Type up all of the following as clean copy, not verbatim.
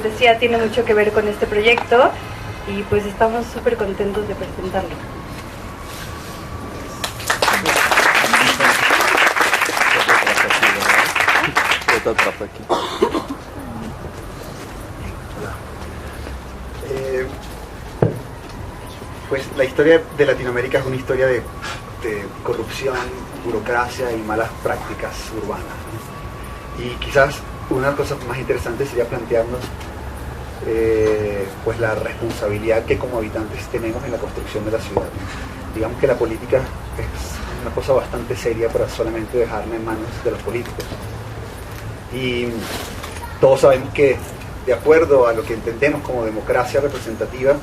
decía, tiene mucho que ver con este proyecto y pues estamos súper contentos de presentarlo. Pues la historia de Latinoamérica es una historia de corrupción, burocracia y malas prácticas urbanas, ¿no? Y quizás una de las cosas más interesantes sería plantearnos pues la responsabilidad que como habitantes tenemos en la construcción de la ciudad, ¿no? Digamos que la política es una cosa bastante seria para solamente dejarla en manos de los políticos. Y todos sabemos que, de acuerdo a lo que entendemos como democracia representativa,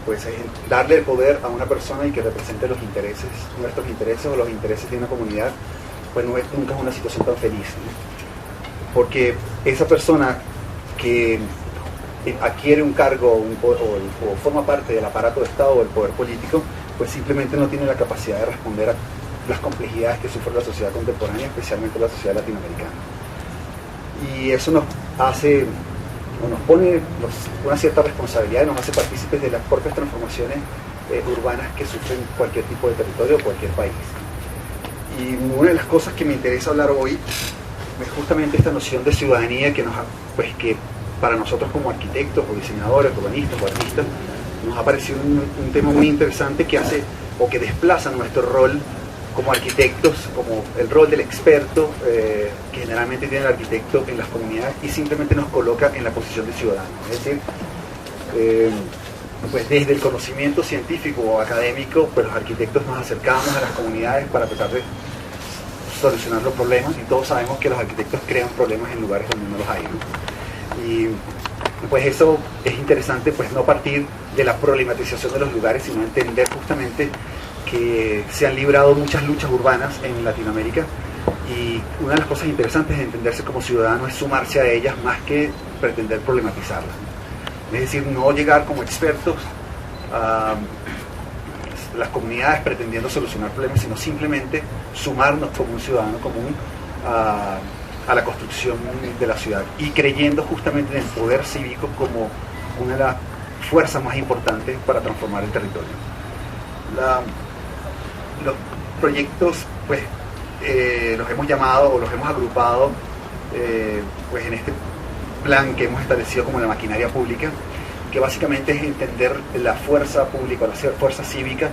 pues es darle el poder a una persona y que represente los intereses, nuestros intereses o los intereses de una comunidad, pues nunca es una situación tan feliz, ¿no? Porque esa persona que adquiere un cargo o forma parte del aparato de Estado o del poder político, pues simplemente no tiene la capacidad de responder a las complejidades que sufre la sociedad contemporánea, especialmente la sociedad latinoamericana. Y eso nos hace, o nos pone una cierta responsabilidad y nos hace partícipes de las propias transformaciones urbanas que sufren cualquier tipo de territorio o cualquier país. Y una de las cosas que me interesa hablar hoy es justamente esta noción de ciudadanía que que para nosotros como arquitectos o diseñadores, urbanistas o artistas, nos ha parecido un tema muy interesante que hace o que desplaza nuestro rol como arquitectos, como el rol del experto que generalmente tiene el arquitecto en las comunidades, y simplemente nos coloca en la posición de ciudadano. Es decir, pues desde el conocimiento científico o académico, pues los arquitectos nos acercamos a las comunidades para tratar de solucionar los problemas, y todos sabemos que los arquitectos crean problemas en lugares donde no los hay, ¿no? Y pues eso es interesante, pues no partir de la problematización de los lugares, sino entender justamente que se han librado muchas luchas urbanas en Latinoamérica, y una de las cosas interesantes de entenderse como ciudadano es sumarse a ellas más que pretender problematizarlas. Es decir, no llegar como expertos a las comunidades pretendiendo solucionar problemas, sino simplemente sumarnos como un ciudadano común a la construcción de la ciudad, y creyendo justamente en el poder cívico como una de las fuerzas más importantes para transformar el territorio. Los proyectos, pues, los hemos llamado o los hemos agrupado pues en este plan que hemos establecido como la maquinaria pública, que básicamente es entender la fuerza pública o la fuerza cívica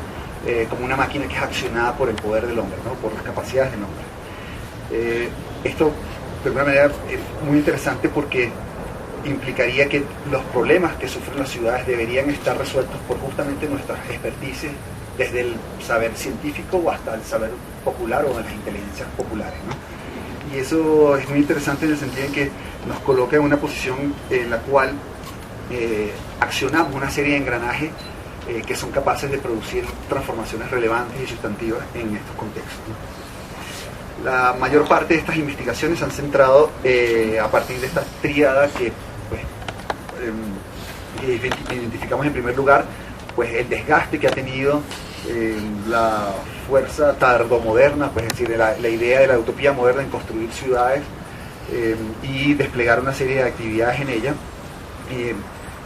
como una máquina que es accionada por el poder del hombre, ¿no? Por las capacidades del hombre. Esto, de alguna manera, es muy interesante porque implicaría que los problemas que sufren las ciudades deberían estar resueltos por justamente nuestras expertices, desde el saber científico o hasta el saber popular o las inteligencias populares, ¿no? Y eso es muy interesante en el sentido en que nos coloca en una posición en la cual accionamos una serie de engranajes que son capaces de producir transformaciones relevantes y sustantivas en estos contextos, ¿no? La mayor parte de estas investigaciones se han centrado a partir de esta tríada que pues, identificamos en primer lugar, pues el desgaste que ha tenido la fuerza tardomoderna, pues es decir, la idea de la utopía moderna en construir ciudades y desplegar una serie de actividades en ella.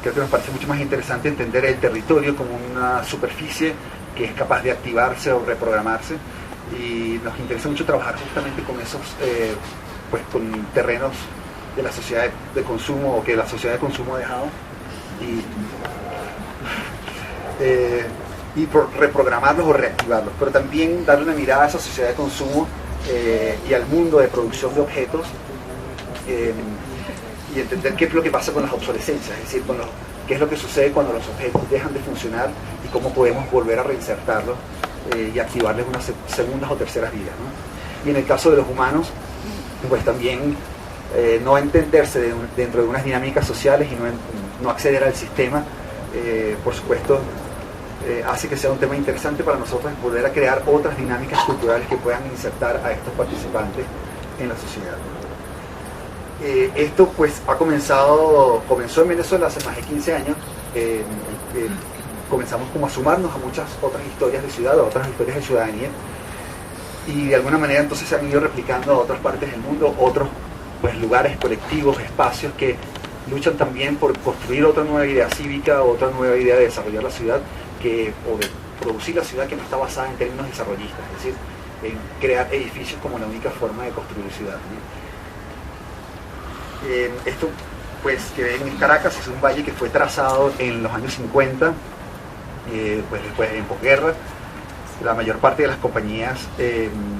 Creo que nos parece mucho más interesante entender el territorio como una superficie que es capaz de activarse o reprogramarse, y nos interesa mucho trabajar justamente con esos pues con terrenos de la sociedad de consumo o que la sociedad de consumo ha dejado, y reprogramarlos o reactivarlos, pero también darle una mirada a esa sociedad de consumo y al mundo de producción de objetos, y entender qué es lo que pasa con las obsolescencias, es decir, qué es lo que sucede cuando los objetos dejan de funcionar y cómo podemos volver a reinsertarlos y activarles unas segundas o terceras vidas, ¿no? Y en el caso de los humanos, pues también no entenderse dentro de unas dinámicas sociales y no acceder al sistema, por supuesto, hace que sea un tema interesante para nosotros volver a crear otras dinámicas culturales que puedan insertar a estos participantes en la sociedad. Esto pues comenzó en Venezuela hace más de 15 años. Comenzamos como a sumarnos a muchas otras historias de ciudad, a otras historias de ciudadanía, y de alguna manera entonces se han ido replicando a otras partes del mundo, otros pues lugares, colectivos, espacios que luchan también por construir otra nueva idea cívica, otra nueva idea de desarrollar la ciudad, o de producir la ciudad que no está basada en términos desarrollistas, es decir, en crear edificios como la única forma de construir ciudad, ¿no? Esto, pues, que ven en Caracas es un valle que fue trazado en los años 50, pues después en posguerra. La mayor parte de las compañías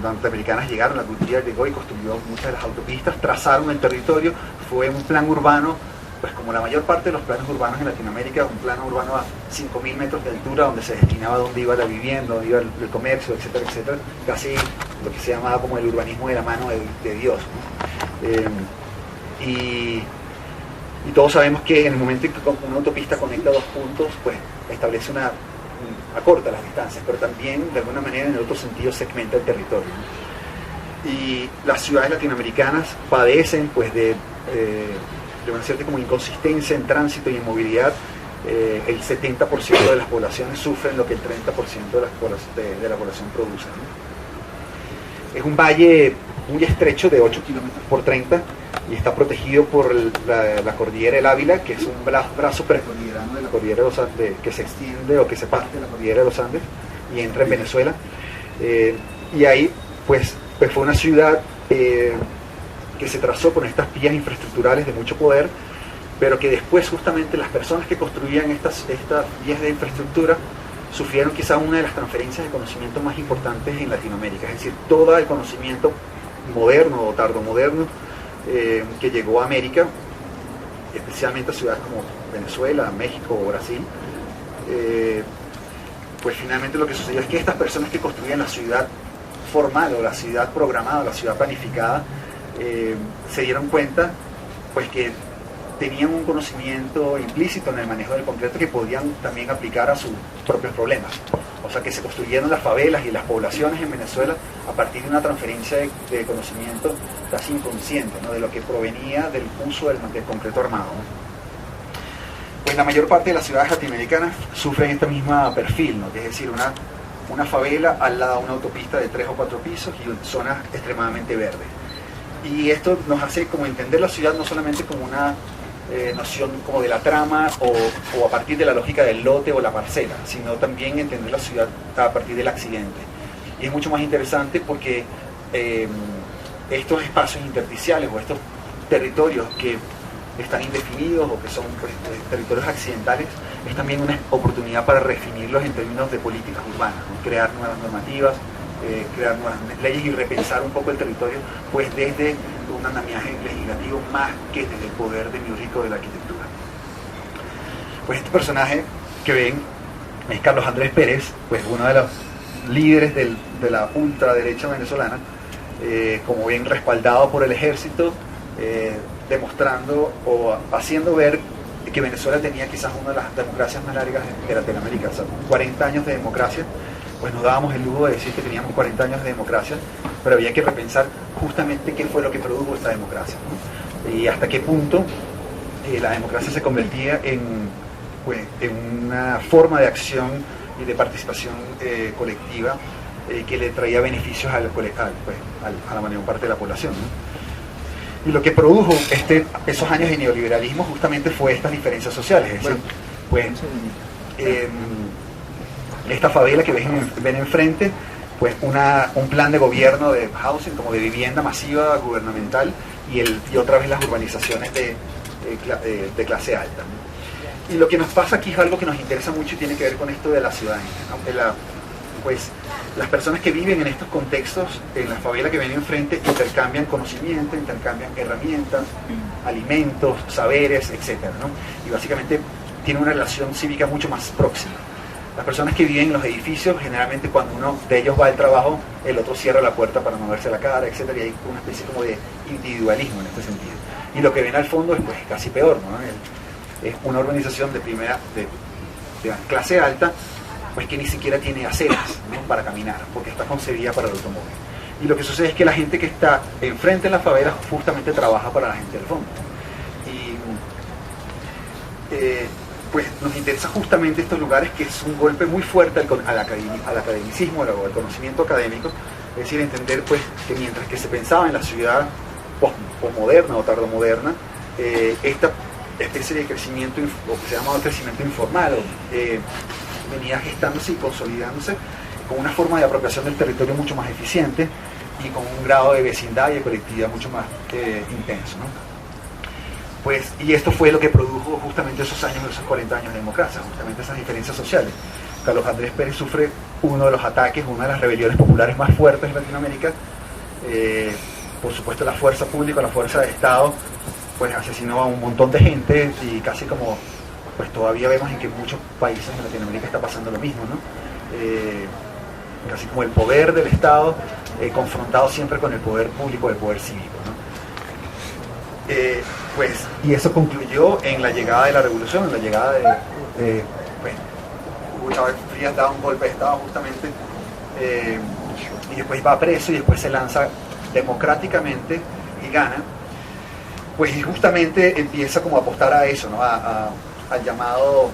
norteamericanas llegaron, la cultura llegó y construyó muchas de las autopistas, trazaron el territorio, fue un plan urbano, pues como la mayor parte de los planos urbanos en Latinoamérica, un plano urbano a 5.000 metros de altura, donde se destinaba a dónde iba la vivienda, dónde iba el comercio, etcétera, etcétera, casi lo que se llamaba como el urbanismo de la mano de Dios, ¿no? Y todos sabemos que en el momento en que una autopista conecta dos puntos, pues establece acorta las distancias, pero también de alguna manera en el otro sentido segmenta el territorio, ¿no? Y las ciudades latinoamericanas padecen pues de una cierta como inconsistencia en tránsito y en movilidad. El 70% de las poblaciones sufren lo que el 30% de la población produce, ¿no? Es un valle muy estrecho de 8 kilómetros por 30 y está protegido por la cordillera del Ávila, que es un brazo precordillerano de la cordillera de los Andes, que se extiende o que se parte de la cordillera de los Andes y entra en Venezuela. Y ahí pues fue una ciudad que se trazó con estas vías infraestructurales de mucho poder, pero que después justamente las personas que construían estas vías de infraestructura sufrieron quizá una de las transferencias de conocimiento más importantes en Latinoamérica, es decir, todo el conocimiento moderno o tardomoderno que llegó a América, especialmente a ciudades como Venezuela, México o Brasil. Pues finalmente lo que sucedió es que estas personas que construían la ciudad formal o la ciudad programada o la ciudad planificada se dieron cuenta pues que tenían un conocimiento implícito en el manejo del concreto que podían también aplicar a sus propios problemas. O sea que se construyeron las favelas y las poblaciones en Venezuela a partir de una transferencia de conocimiento casi inconsciente, ¿no? De lo que provenía del uso del concreto armado, ¿no? Pues la mayor parte de las ciudades latinoamericanas sufren este mismo perfil, ¿no? Es decir, una favela al lado de una autopista de 3 o 4 pisos y zonas extremadamente verdes. Y esto nos hace como entender la ciudad no solamente como una noción como de la trama o a partir de la lógica del lote o la parcela, sino también entender la ciudad a partir del accidente. Y es mucho más interesante porque estos espacios intersticiales o estos territorios que están indefinidos o que son pues, territorios accidentales, es también una oportunidad para redefinirlos en términos de políticas urbanas, ¿no? Crear nuevas normativas, crear nuevas leyes y repensar un poco el territorio pues desde un andamiaje legislativo más que desde el poder demiúrgico de la arquitectura. Pues este personaje que ven es Carlos Andrés Pérez, pues uno de los líderes de la ultraderecha venezolana, como ven respaldado por el ejército, demostrando o haciendo ver que Venezuela tenía quizás una de las democracias más largas de Latinoamérica, o sea, 40 años de democracia. Pues nos dábamos el lujo de decir que teníamos 40 años de democracia, pero había que repensar justamente qué fue lo que produjo esta democracia, ¿no? Y hasta qué punto la democracia se convertía en una forma de acción y de participación colectiva que le traía beneficios a la mayor parte de la población, ¿no? Y lo que produjo esos años de neoliberalismo justamente fue estas diferencias sociales, es decir, pues, esta favela que ven enfrente, pues un plan de gobierno de housing, como de vivienda masiva gubernamental, y otra vez las urbanizaciones de clase alta, ¿no? Y lo que nos pasa aquí es algo que nos interesa mucho y tiene que ver con esto de la ciudadanía, ¿no? Pues las personas que viven en estos contextos, en la favela que ven enfrente, intercambian conocimiento, intercambian herramientas, alimentos, saberes, etcétera, ¿no? Y básicamente tienen una relación cívica mucho más próxima. Las personas que viven en los edificios, generalmente cuando uno de ellos va al trabajo, el otro cierra la puerta para no verse la cara, etcétera, y hay una especie como de individualismo en este sentido. Y lo que ven al fondo es pues casi peor, ¿no? Es una urbanización de clase alta, pues que ni siquiera tiene aceras, ¿no? Para caminar, porque está concebida para el automóvil. Y lo que sucede es que la gente que está enfrente en la favela justamente trabaja para la gente del fondo, ¿no? Y pues nos interesa justamente estos lugares, que es un golpe muy fuerte al academicismo, al conocimiento académico, es decir, entender pues que mientras que se pensaba en la ciudad posmoderna o tardomoderna, especie de crecimiento, o que se llama crecimiento informal, venía gestándose y consolidándose con una forma de apropiación del territorio mucho más eficiente y con un grado de vecindad y de colectividad mucho más intenso, ¿no? Pues, y esto fue lo que produjo justamente esos 40 años de democracia, justamente esas diferencias sociales. Carlos Andrés Pérez sufre uno de los ataques, una de las rebeliones populares más fuertes en Latinoamérica. Por supuesto, la fuerza pública, la fuerza de Estado, pues asesinó a un montón de gente, y casi como, pues todavía vemos en que en muchos países de Latinoamérica está pasando lo mismo, ¿no? Casi como el poder del Estado confrontado siempre con el poder público, el poder cívico, ¿no? Pues, y eso concluyó en la llegada de la revolución, en la llegada de Hugo Chávez Frías da un golpe de Estado justamente, y después va preso y después se lanza democráticamente y gana, pues, y justamente empieza como a apostar a eso, ¿no? Al llamado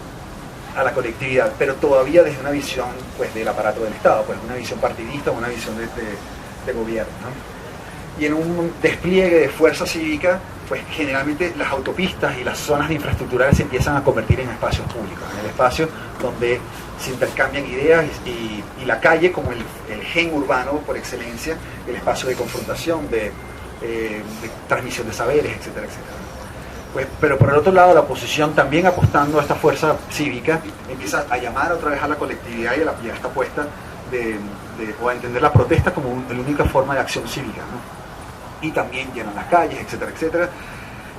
a la colectividad, pero todavía desde una visión, pues, del aparato del Estado, pues una visión partidista, una visión de gobierno, ¿no? Y en un despliegue de fuerza cívica, pues generalmente las autopistas y las zonas de infraestructura se empiezan a convertir en espacios públicos, en el espacio donde se intercambian ideas, y la calle como el gen urbano por excelencia, el espacio de confrontación, de transmisión de saberes, etcétera, etcétera. Pues, pero por el otro lado, la oposición, también apostando a esta fuerza cívica, empieza a llamar otra vez a la colectividad y a esta apuesta o a entender la protesta como la única forma de acción cívica, ¿no? Y también llenan las calles, etcétera, etcétera.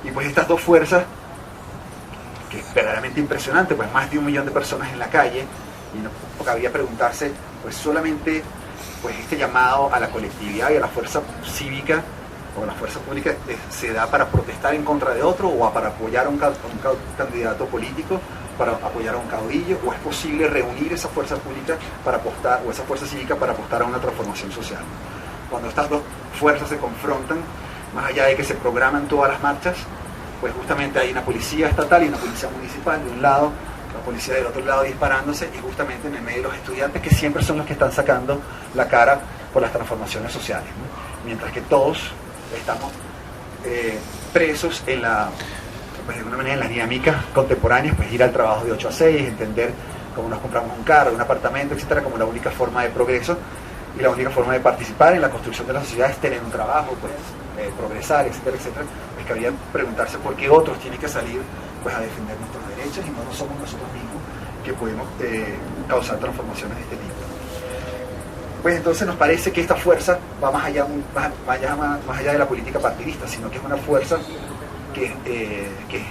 Y pues estas dos fuerzas, que es verdaderamente impresionante, pues más de 1 millón de personas en la calle, y no cabría preguntarse, pues solamente, pues este llamado a la colectividad y a la fuerza cívica o a la fuerza pública se da para protestar en contra de otro, o para apoyar a un candidato político, para apoyar a un caudillo, o es posible reunir esa fuerza pública para apostar, o esa fuerza cívica para apostar a una transformación social. Cuando estas dos fuerzas se confrontan, más allá de que se programan todas las marchas, pues justamente hay una policía estatal y una policía municipal de un lado, la policía del otro lado disparándose, y justamente en el medio de los estudiantes, que siempre son los que están sacando la cara por las transformaciones sociales, ¿no? Mientras que todos estamos presos en pues de alguna manera en las dinámicas contemporáneas, pues ir al trabajo de 8 a 6, entender cómo nos compramos un carro, un apartamento, etcétera, como la única forma de progreso. Y la única forma de participar en la construcción de la sociedad es tener un trabajo, pues, progresar, etcétera, etcétera. Pues cabría preguntarse por qué otros tienen que salir, pues, a defender nuestros derechos, y no somos nosotros mismos que podemos causar transformaciones de este tipo. Pues entonces nos parece que esta fuerza va más allá de la política partidista, sino que es una fuerza que es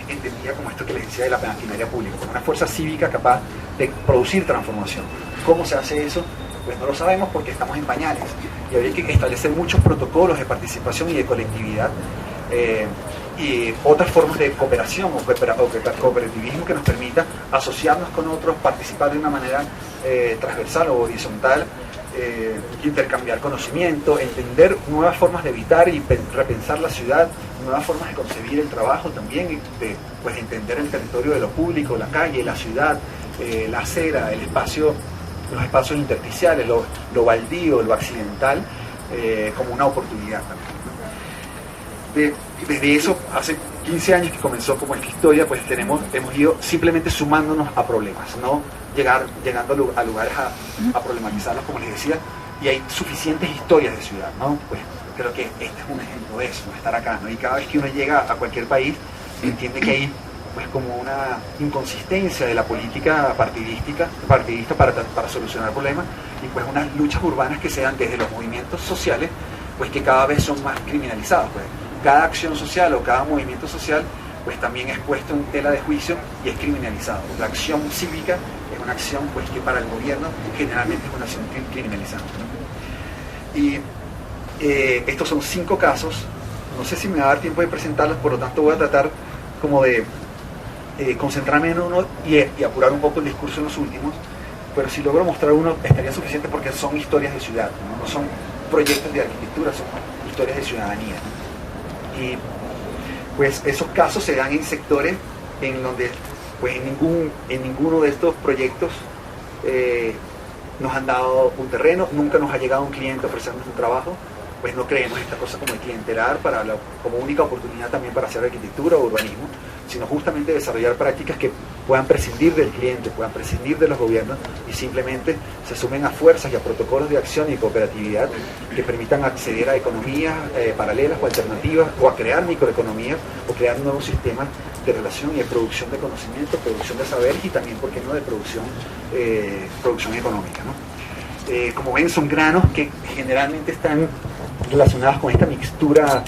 entendida como esto que les decía de la maquinaria pública, como una fuerza cívica capaz de producir transformación. ¿Cómo se hace eso? Pues no lo sabemos, porque estamos en pañales, y habría que establecer muchos protocolos de participación y de colectividad, y otras formas de cooperación o cooperativismo que nos permita asociarnos con otros, participar de una manera transversal o horizontal, intercambiar conocimiento, entender nuevas formas de habitar y repensar la ciudad, nuevas formas de concebir el trabajo también, de pues, entender el territorio de lo público, la calle, la ciudad, la acera, el espacio, los espacios intersticiales, lo baldío, lo accidental, como una oportunidad también, ¿no? Desde eso, hace 15 años que comenzó como esta historia, pues hemos ido simplemente sumándonos a problemas, no llegando a lugares a problematizarlos, como les decía, y hay suficientes historias de ciudad, ¿no? Pues creo que este es un ejemplo de eso, estar acá, ¿no? Y cada vez que uno llega a cualquier país, entiende que hay pues como una inconsistencia de la política partidista para solucionar problemas, y pues unas luchas urbanas que se dan desde los movimientos sociales, pues que cada vez son más criminalizados, pues. Cada acción social o cada movimiento social pues también es puesto en tela de juicio y es criminalizado. La acción cívica es una acción pues que para el gobierno generalmente es una acción criminalizada, ¿no? Y estos son 5 casos, no sé si me va a dar tiempo de presentarlos, por lo tanto voy a tratar como de concentrarme en uno y apurar un poco el discurso en los últimos, pero si logro mostrar uno estaría suficiente, porque son historias de ciudad, no son proyectos de arquitectura, son historias de ciudadanía, ¿no? Y pues esos casos se dan en sectores en donde pues en ninguno de estos proyectos nos han dado un terreno, nunca nos ha llegado un cliente ofreciéndonos un trabajo, pues no creemos esta cosa como el clientelar como única oportunidad también para hacer arquitectura o urbanismo, sino justamente desarrollar prácticas que puedan prescindir del cliente, puedan prescindir de los gobiernos y simplemente se sumen a fuerzas y a protocolos de acción y cooperatividad que permitan acceder a economías paralelas o alternativas, o a crear microeconomías, o crear nuevos sistemas de relación y de producción de conocimiento, producción de saberes y también, ¿por qué no?, de producción económica, ¿no? Como ven, son granos que generalmente están relacionados con esta mixtura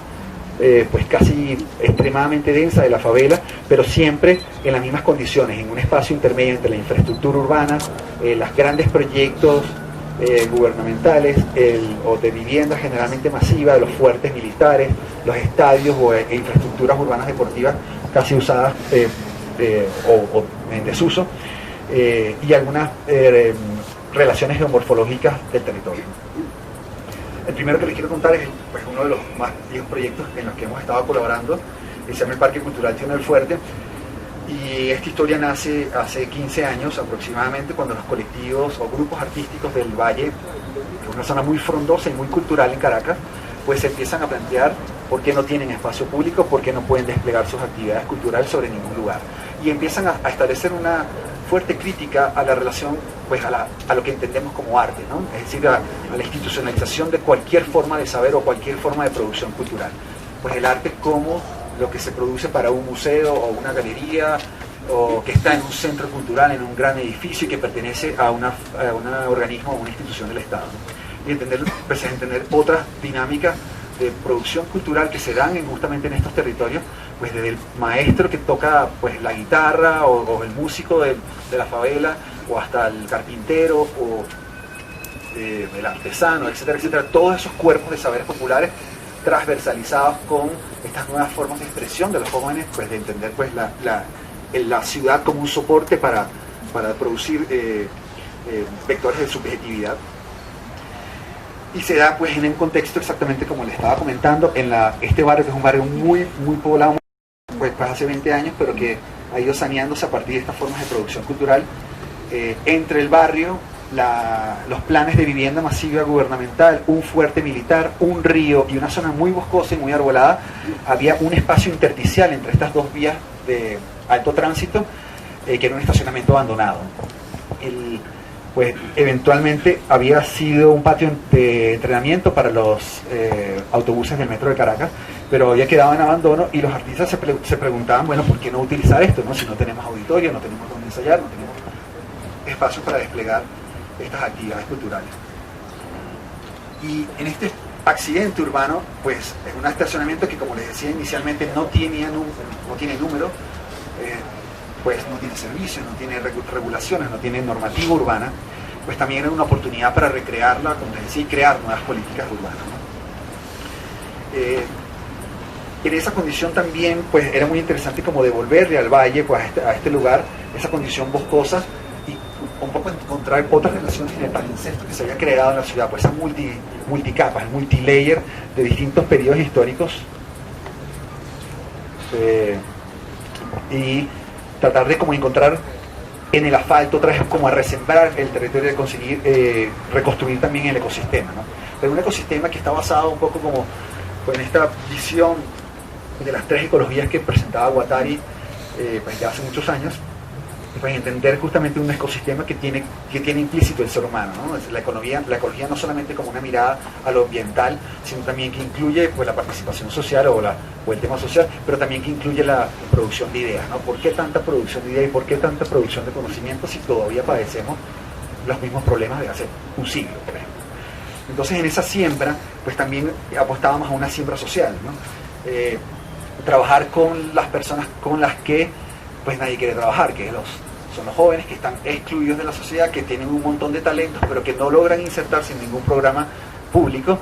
pues casi extremadamente densa de la favela, pero siempre en las mismas condiciones, en un espacio intermedio entre la infraestructura urbana, los grandes proyectos gubernamentales o de viviendas generalmente masivas, de los fuertes militares, los estadios e infraestructuras urbanas deportivas casi usadas o en desuso, y algunas relaciones geomorfológicas del territorio. El primero que les quiero contar es pues, uno de los más viejos proyectos en los que hemos estado colaborando, que se llama el Parque Cultural Tierno del Fuerte, y esta historia nace hace 15 años aproximadamente, cuando los colectivos o grupos artísticos del Valle, que es una zona muy frondosa y muy cultural en Caracas, pues se empiezan a plantear por qué no tienen espacio público, por qué no pueden desplegar sus actividades culturales sobre ningún lugar, y empiezan a establecer una fuerte crítica a la relación, pues a lo que entendemos como arte, ¿no? Es decir, a la institucionalización de cualquier forma de saber o cualquier forma de producción cultural. Pues el arte como lo que se produce para un museo o una galería, o que está en un centro cultural, en un gran edificio y que pertenece a un organismo o una institución del Estado, ¿no? Y entender otras dinámicas de producción cultural que se dan justamente en estos territorios, pues desde el maestro que toca pues la guitarra o el músico de la favela, o hasta el carpintero o el artesano, etcétera, etcétera, todos esos cuerpos de saberes populares transversalizados con estas nuevas formas de expresión de los jóvenes, pues de entender pues la ciudad como un soporte para producir vectores de subjetividad. Y se da pues en un contexto exactamente como les estaba comentando, en este barrio, que es un barrio muy poblado, pues hace 20 años, pero que ha ido saneándose a partir de estas formas de producción cultural. Entre el barrio, los planes de vivienda masiva gubernamental, un fuerte militar, un río y una zona muy boscosa y muy arbolada, había un espacio intersticial entre estas dos vías de alto tránsito, que era un estacionamiento abandonado. Pues eventualmente había sido un patio de entrenamiento para los autobuses del metro de Caracas, pero había quedado en abandono, y los artistas se preguntaban, bueno, ¿por qué no utilizar esto, no? Si no tenemos auditorio, no tenemos donde ensayar, no tenemos espacio para desplegar estas actividades culturales. Y en este accidente urbano, pues es un estacionamiento que, como les decía inicialmente, no tiene número, pues no tiene servicio, no tiene regulaciones, no tiene normativa urbana, pues también era una oportunidad para recrearla, como les decía, y crear nuevas políticas urbanas, ¿no? En esa condición también pues era muy interesante como devolverle al valle, pues a este lugar, esa condición boscosa, y un poco encontrar otras relaciones en el palincesto que se había creado en la ciudad, pues esas multicapas, multilayer de distintos periodos históricos, y tratar de como encontrar en el asfalto otra vez como a resembrar el territorio, de conseguir reconstruir también el ecosistema, ¿no? Pero un ecosistema que está basado un poco como pues, en esta visión de las 3 ecologías que presentaba Guattari pues ya hace muchos años, pues entender justamente un ecosistema que tiene implícito el ser humano, ¿no? La ecología no solamente como una mirada a lo ambiental, sino también que incluye pues la participación social o el tema social, pero también que incluye la producción de ideas, ¿no? ¿Por qué tanta producción de ideas y por qué tanta producción de conocimiento si todavía padecemos los mismos problemas de hace un siglo, por ejemplo? Entonces en esa siembra pues también apostábamos a una siembra social, ¿no? Trabajar con las personas con las que pues nadie quiere trabajar, que son los jóvenes que están excluidos de la sociedad, que tienen un montón de talentos, pero que no logran insertarse en ningún programa público,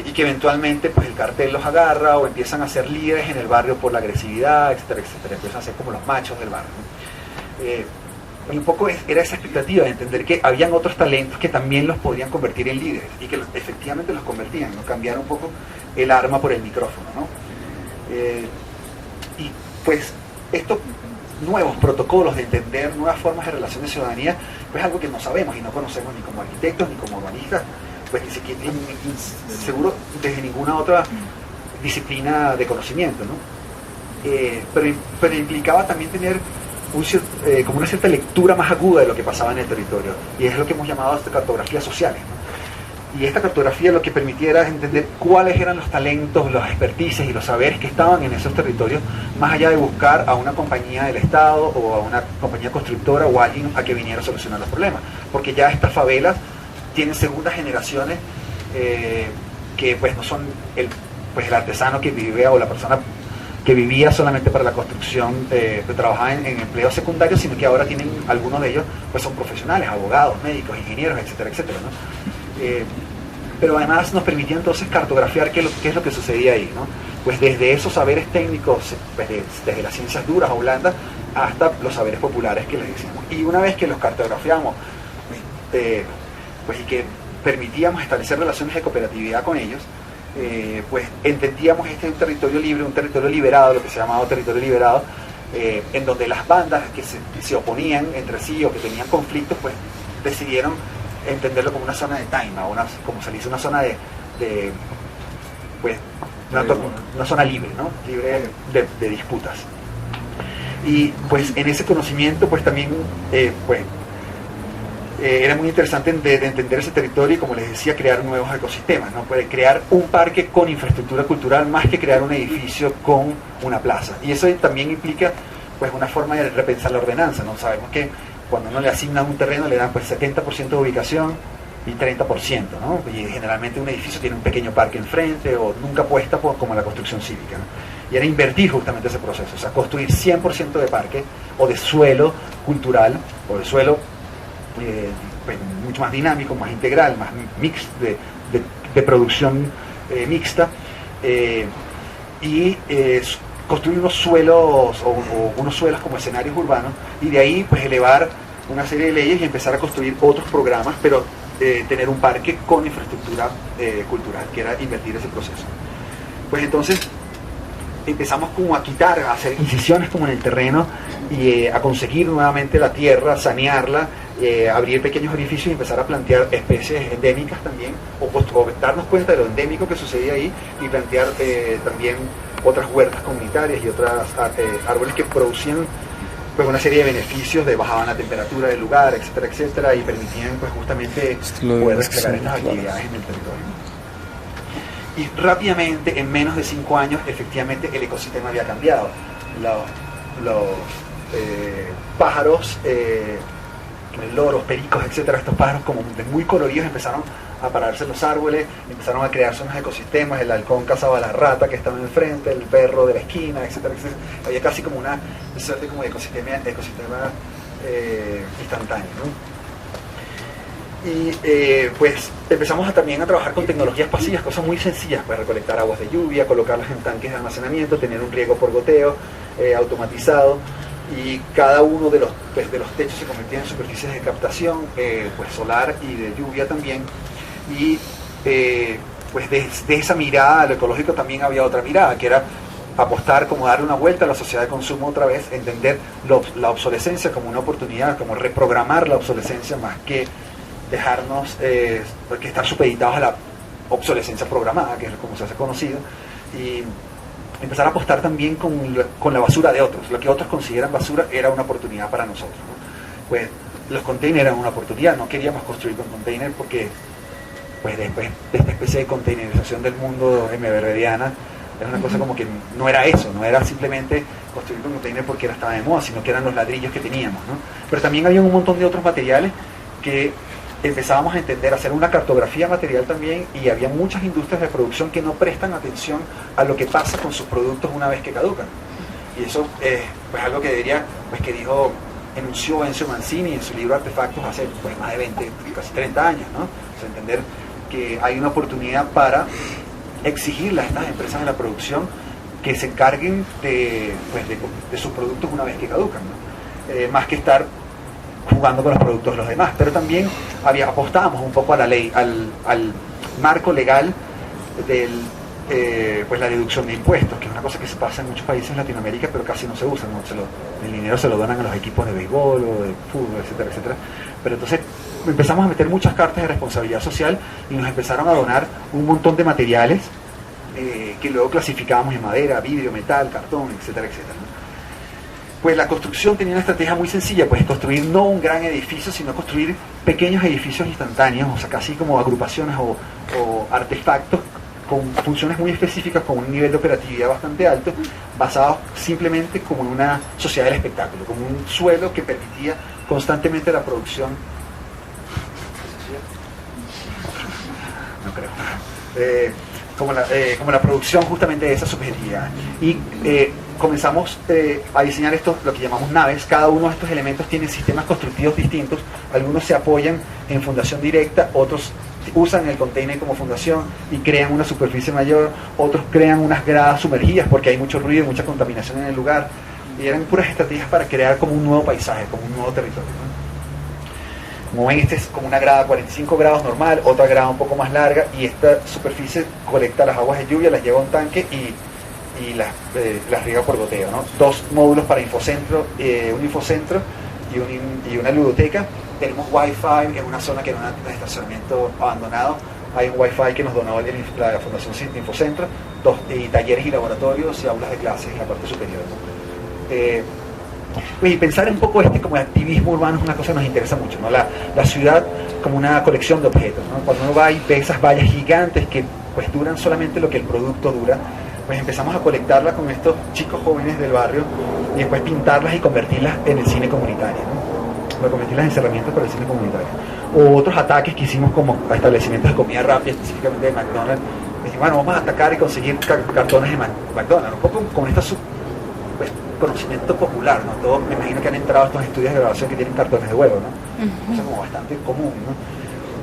y que eventualmente pues el cartel los agarra o empiezan a ser líderes en el barrio por la agresividad, etcétera, etcétera, empiezan a ser como los machos del barrio, ¿no? Y un poco era esa expectativa de entender que habían otros talentos que también los podían convertir en líderes, y que efectivamente los convertían, ¿no? Cambiar un poco el arma por el micrófono, ¿no? Y pues estos nuevos protocolos de entender nuevas formas de relación de ciudadanía, pues algo que no sabemos y no conocemos ni como arquitectos ni como urbanistas, pues ni siquiera, seguro desde ninguna otra disciplina de conocimiento, ¿no? pero implicaba también tener como una cierta lectura más aguda de lo que pasaba en el territorio, y es lo que hemos llamado cartografías sociales, ¿no? Y esta cartografía lo que permitía era entender cuáles eran los talentos, los expertices y los saberes que estaban en esos territorios, más allá de buscar a una compañía del Estado o a una compañía constructora o a alguien a que viniera a solucionar los problemas, porque ya estas favelas tienen segundas generaciones que pues no son el artesano que vivía o la persona que vivía solamente para la construcción, que trabajaba en empleo secundario, sino que ahora tienen, algunos de ellos pues son profesionales, abogados, médicos, ingenieros, etcétera, etcétera, ¿no? Pero además nos permitía entonces cartografiar qué es lo que sucedía ahí, ¿no? Pues desde esos saberes técnicos, pues desde las ciencias duras o blandas, hasta los saberes populares que les decíamos. Y una vez que los cartografiamos, pues y que permitíamos establecer relaciones de cooperatividad con ellos, pues entendíamos un territorio libre, un territorio liberado, lo que se llamaba territorio liberado, en donde las bandas que se oponían entre sí o que tenían conflictos, pues decidieron entenderlo como una zona de taima, como se dice, una zona pues una zona libre, ¿no? Libre de disputas. Y pues en ese conocimiento pues también era muy interesante de entender ese territorio y, como les decía, crear nuevos ecosistemas, ¿no? Puede crear un parque con infraestructura cultural más que crear un edificio con una plaza. Y eso también implica pues una forma de repensar la ordenanza, ¿no? Sabemos que cuando uno le asigna un terreno le dan pues 70% de ubicación y 30%, ¿no? Y generalmente un edificio tiene un pequeño parque enfrente o nunca apuesta como la construcción cívica, ¿no? Y era invertir justamente ese proceso, o sea, construir 100% de parque o de suelo cultural o de suelo pues, mucho más dinámico, más integral, más mix de producción mixta, y construir unos suelos o unos suelos como escenarios urbanos, y de ahí pues elevar una serie de leyes y empezar a construir otros programas, pero tener un parque con infraestructura cultural, que era invertir ese proceso. Pues entonces empezamos como a quitar, a hacer incisiones como en el terreno y a conseguir nuevamente la tierra, sanearla, abrir pequeños edificios y empezar a plantear especies endémicas también, o darnos cuenta de lo endémico que sucedía ahí y plantear también otras huertas comunitarias y otros árboles que producían pues una serie de beneficios, bajaban la temperatura del lugar, etcétera, etcétera, y permitían pues justamente poder desplegar estas actividades en el territorio. Y rápidamente, en menos de 5 años, efectivamente el ecosistema había cambiado. Los pájaros, loros, pericos, etcétera, estos pájaros como muy coloridos empezaron a pararse en los árboles, empezaron a crearse unos ecosistemas, el halcón cazaba a la rata que estaba enfrente, el perro de la esquina, etcétera, etcétera. Había casi como una suerte como de ecosistema instantáneo, ¿no? Y pues empezamos también a trabajar con tecnologías pasivas, cosas muy sencillas, pues recolectar aguas de lluvia, colocarlas en tanques de almacenamiento, tener un riego por goteo automatizado, y cada uno de los techos se convertía en superficies de captación, pues solar y de lluvia también. Y pues desde esa mirada a lo ecológico también había otra mirada, que era apostar, como darle una vuelta a la sociedad de consumo otra vez, entender la obsolescencia como una oportunidad, como reprogramar la obsolescencia más que dejarnos, que estar supeditados a la obsolescencia programada, que es como se hace conocido, y empezar a apostar también con la basura de otros. Lo que otros consideran basura era una oportunidad para nosotros, ¿no? Pues los containers eran una oportunidad, no queríamos construir con containers porque pues después de esta especie de containerización del mundo emeverdiana, es una cosa como que no era eso, no era simplemente construir con containers porque estaba de moda, sino que eran los ladrillos que teníamos, ¿no? Pero también había un montón de otros materiales que empezábamos a entender, a hacer una cartografía material también, y había muchas industrias de producción que no prestan atención a lo que pasa con sus productos una vez que caducan. Y eso es pues algo que enunció Enzo Mancini en su libro Artefactos hace pues más de 20, casi 30 años, ¿no? O sea, entender que hay una oportunidad para exigirle a estas empresas de la producción que se encarguen de sus productos una vez que caducan, ¿no? Más que estar jugando con los productos de los demás. Pero también apostábamos un poco a la ley, al marco legal del pues la deducción de impuestos, que es una cosa que se pasa en muchos países de Latinoamérica, pero casi no se usa, ¿no? El dinero se lo donan a los equipos de béisbol o de fútbol, etcétera, etcétera. Pero entonces empezamos a meter muchas cartas de responsabilidad social y nos empezaron a donar un montón de materiales que luego clasificábamos en madera, vidrio, metal, cartón, etcétera, etcétera, ¿no? Pues la construcción tenía una estrategia muy sencilla, pues construir no un gran edificio, sino construir pequeños edificios instantáneos, o sea, casi como agrupaciones o artefactos con funciones muy específicas, con un nivel de operatividad bastante alto, basados simplemente como en una sociedad del espectáculo, como un suelo que permitía constantemente la producción. No creo. Como la producción justamente de esa subjetividad. Y comenzamos a diseñar esto, lo que llamamos naves. Cada uno de estos elementos tiene sistemas constructivos distintos. Algunos se apoyan en fundación directa, otros usan el container como fundación y crean una superficie mayor, otros crean unas gradas sumergidas porque hay mucho ruido y mucha contaminación en el lugar. Y eran puras estrategias para crear como un nuevo paisaje, como un nuevo territorio, ¿no? Como ven, este es como una grada a 45 grados normal, otra grada un poco más larga, y esta superficie colecta las aguas de lluvia, las lleva a un tanque y las riega por goteo, ¿no? 2 módulos para infocentro, un infocentro y una ludoteca. Tenemos wifi en una zona que era un estacionamiento abandonado. Hay un wifi que nos donó la Fundación Infocentro, y talleres y laboratorios y aulas de clases en la parte superior, ¿no? Y pensar un poco como activismo urbano es una cosa que nos interesa mucho, ¿no? La ciudad como una colección de objetos, ¿no? Cuando uno va y ve esas vallas gigantes que pues duran solamente lo que el producto dura, pues empezamos a colectarlas con estos chicos jóvenes del barrio y después pintarlas y convertirlas en el cine comunitario, ¿no? Para convertirlas en herramientas para el cine comunitario. O otros ataques que hicimos como a establecimientos de comida rápida, específicamente de McDonald's. Dijimos, bueno, vamos a atacar y conseguir cartones de McDonald's, un poco con este pues, conocimiento popular, ¿no? Todos me imagino que han entrado a estos estudios de grabación que tienen cartones de huevo, ¿no? Eso es como bastante común, ¿no?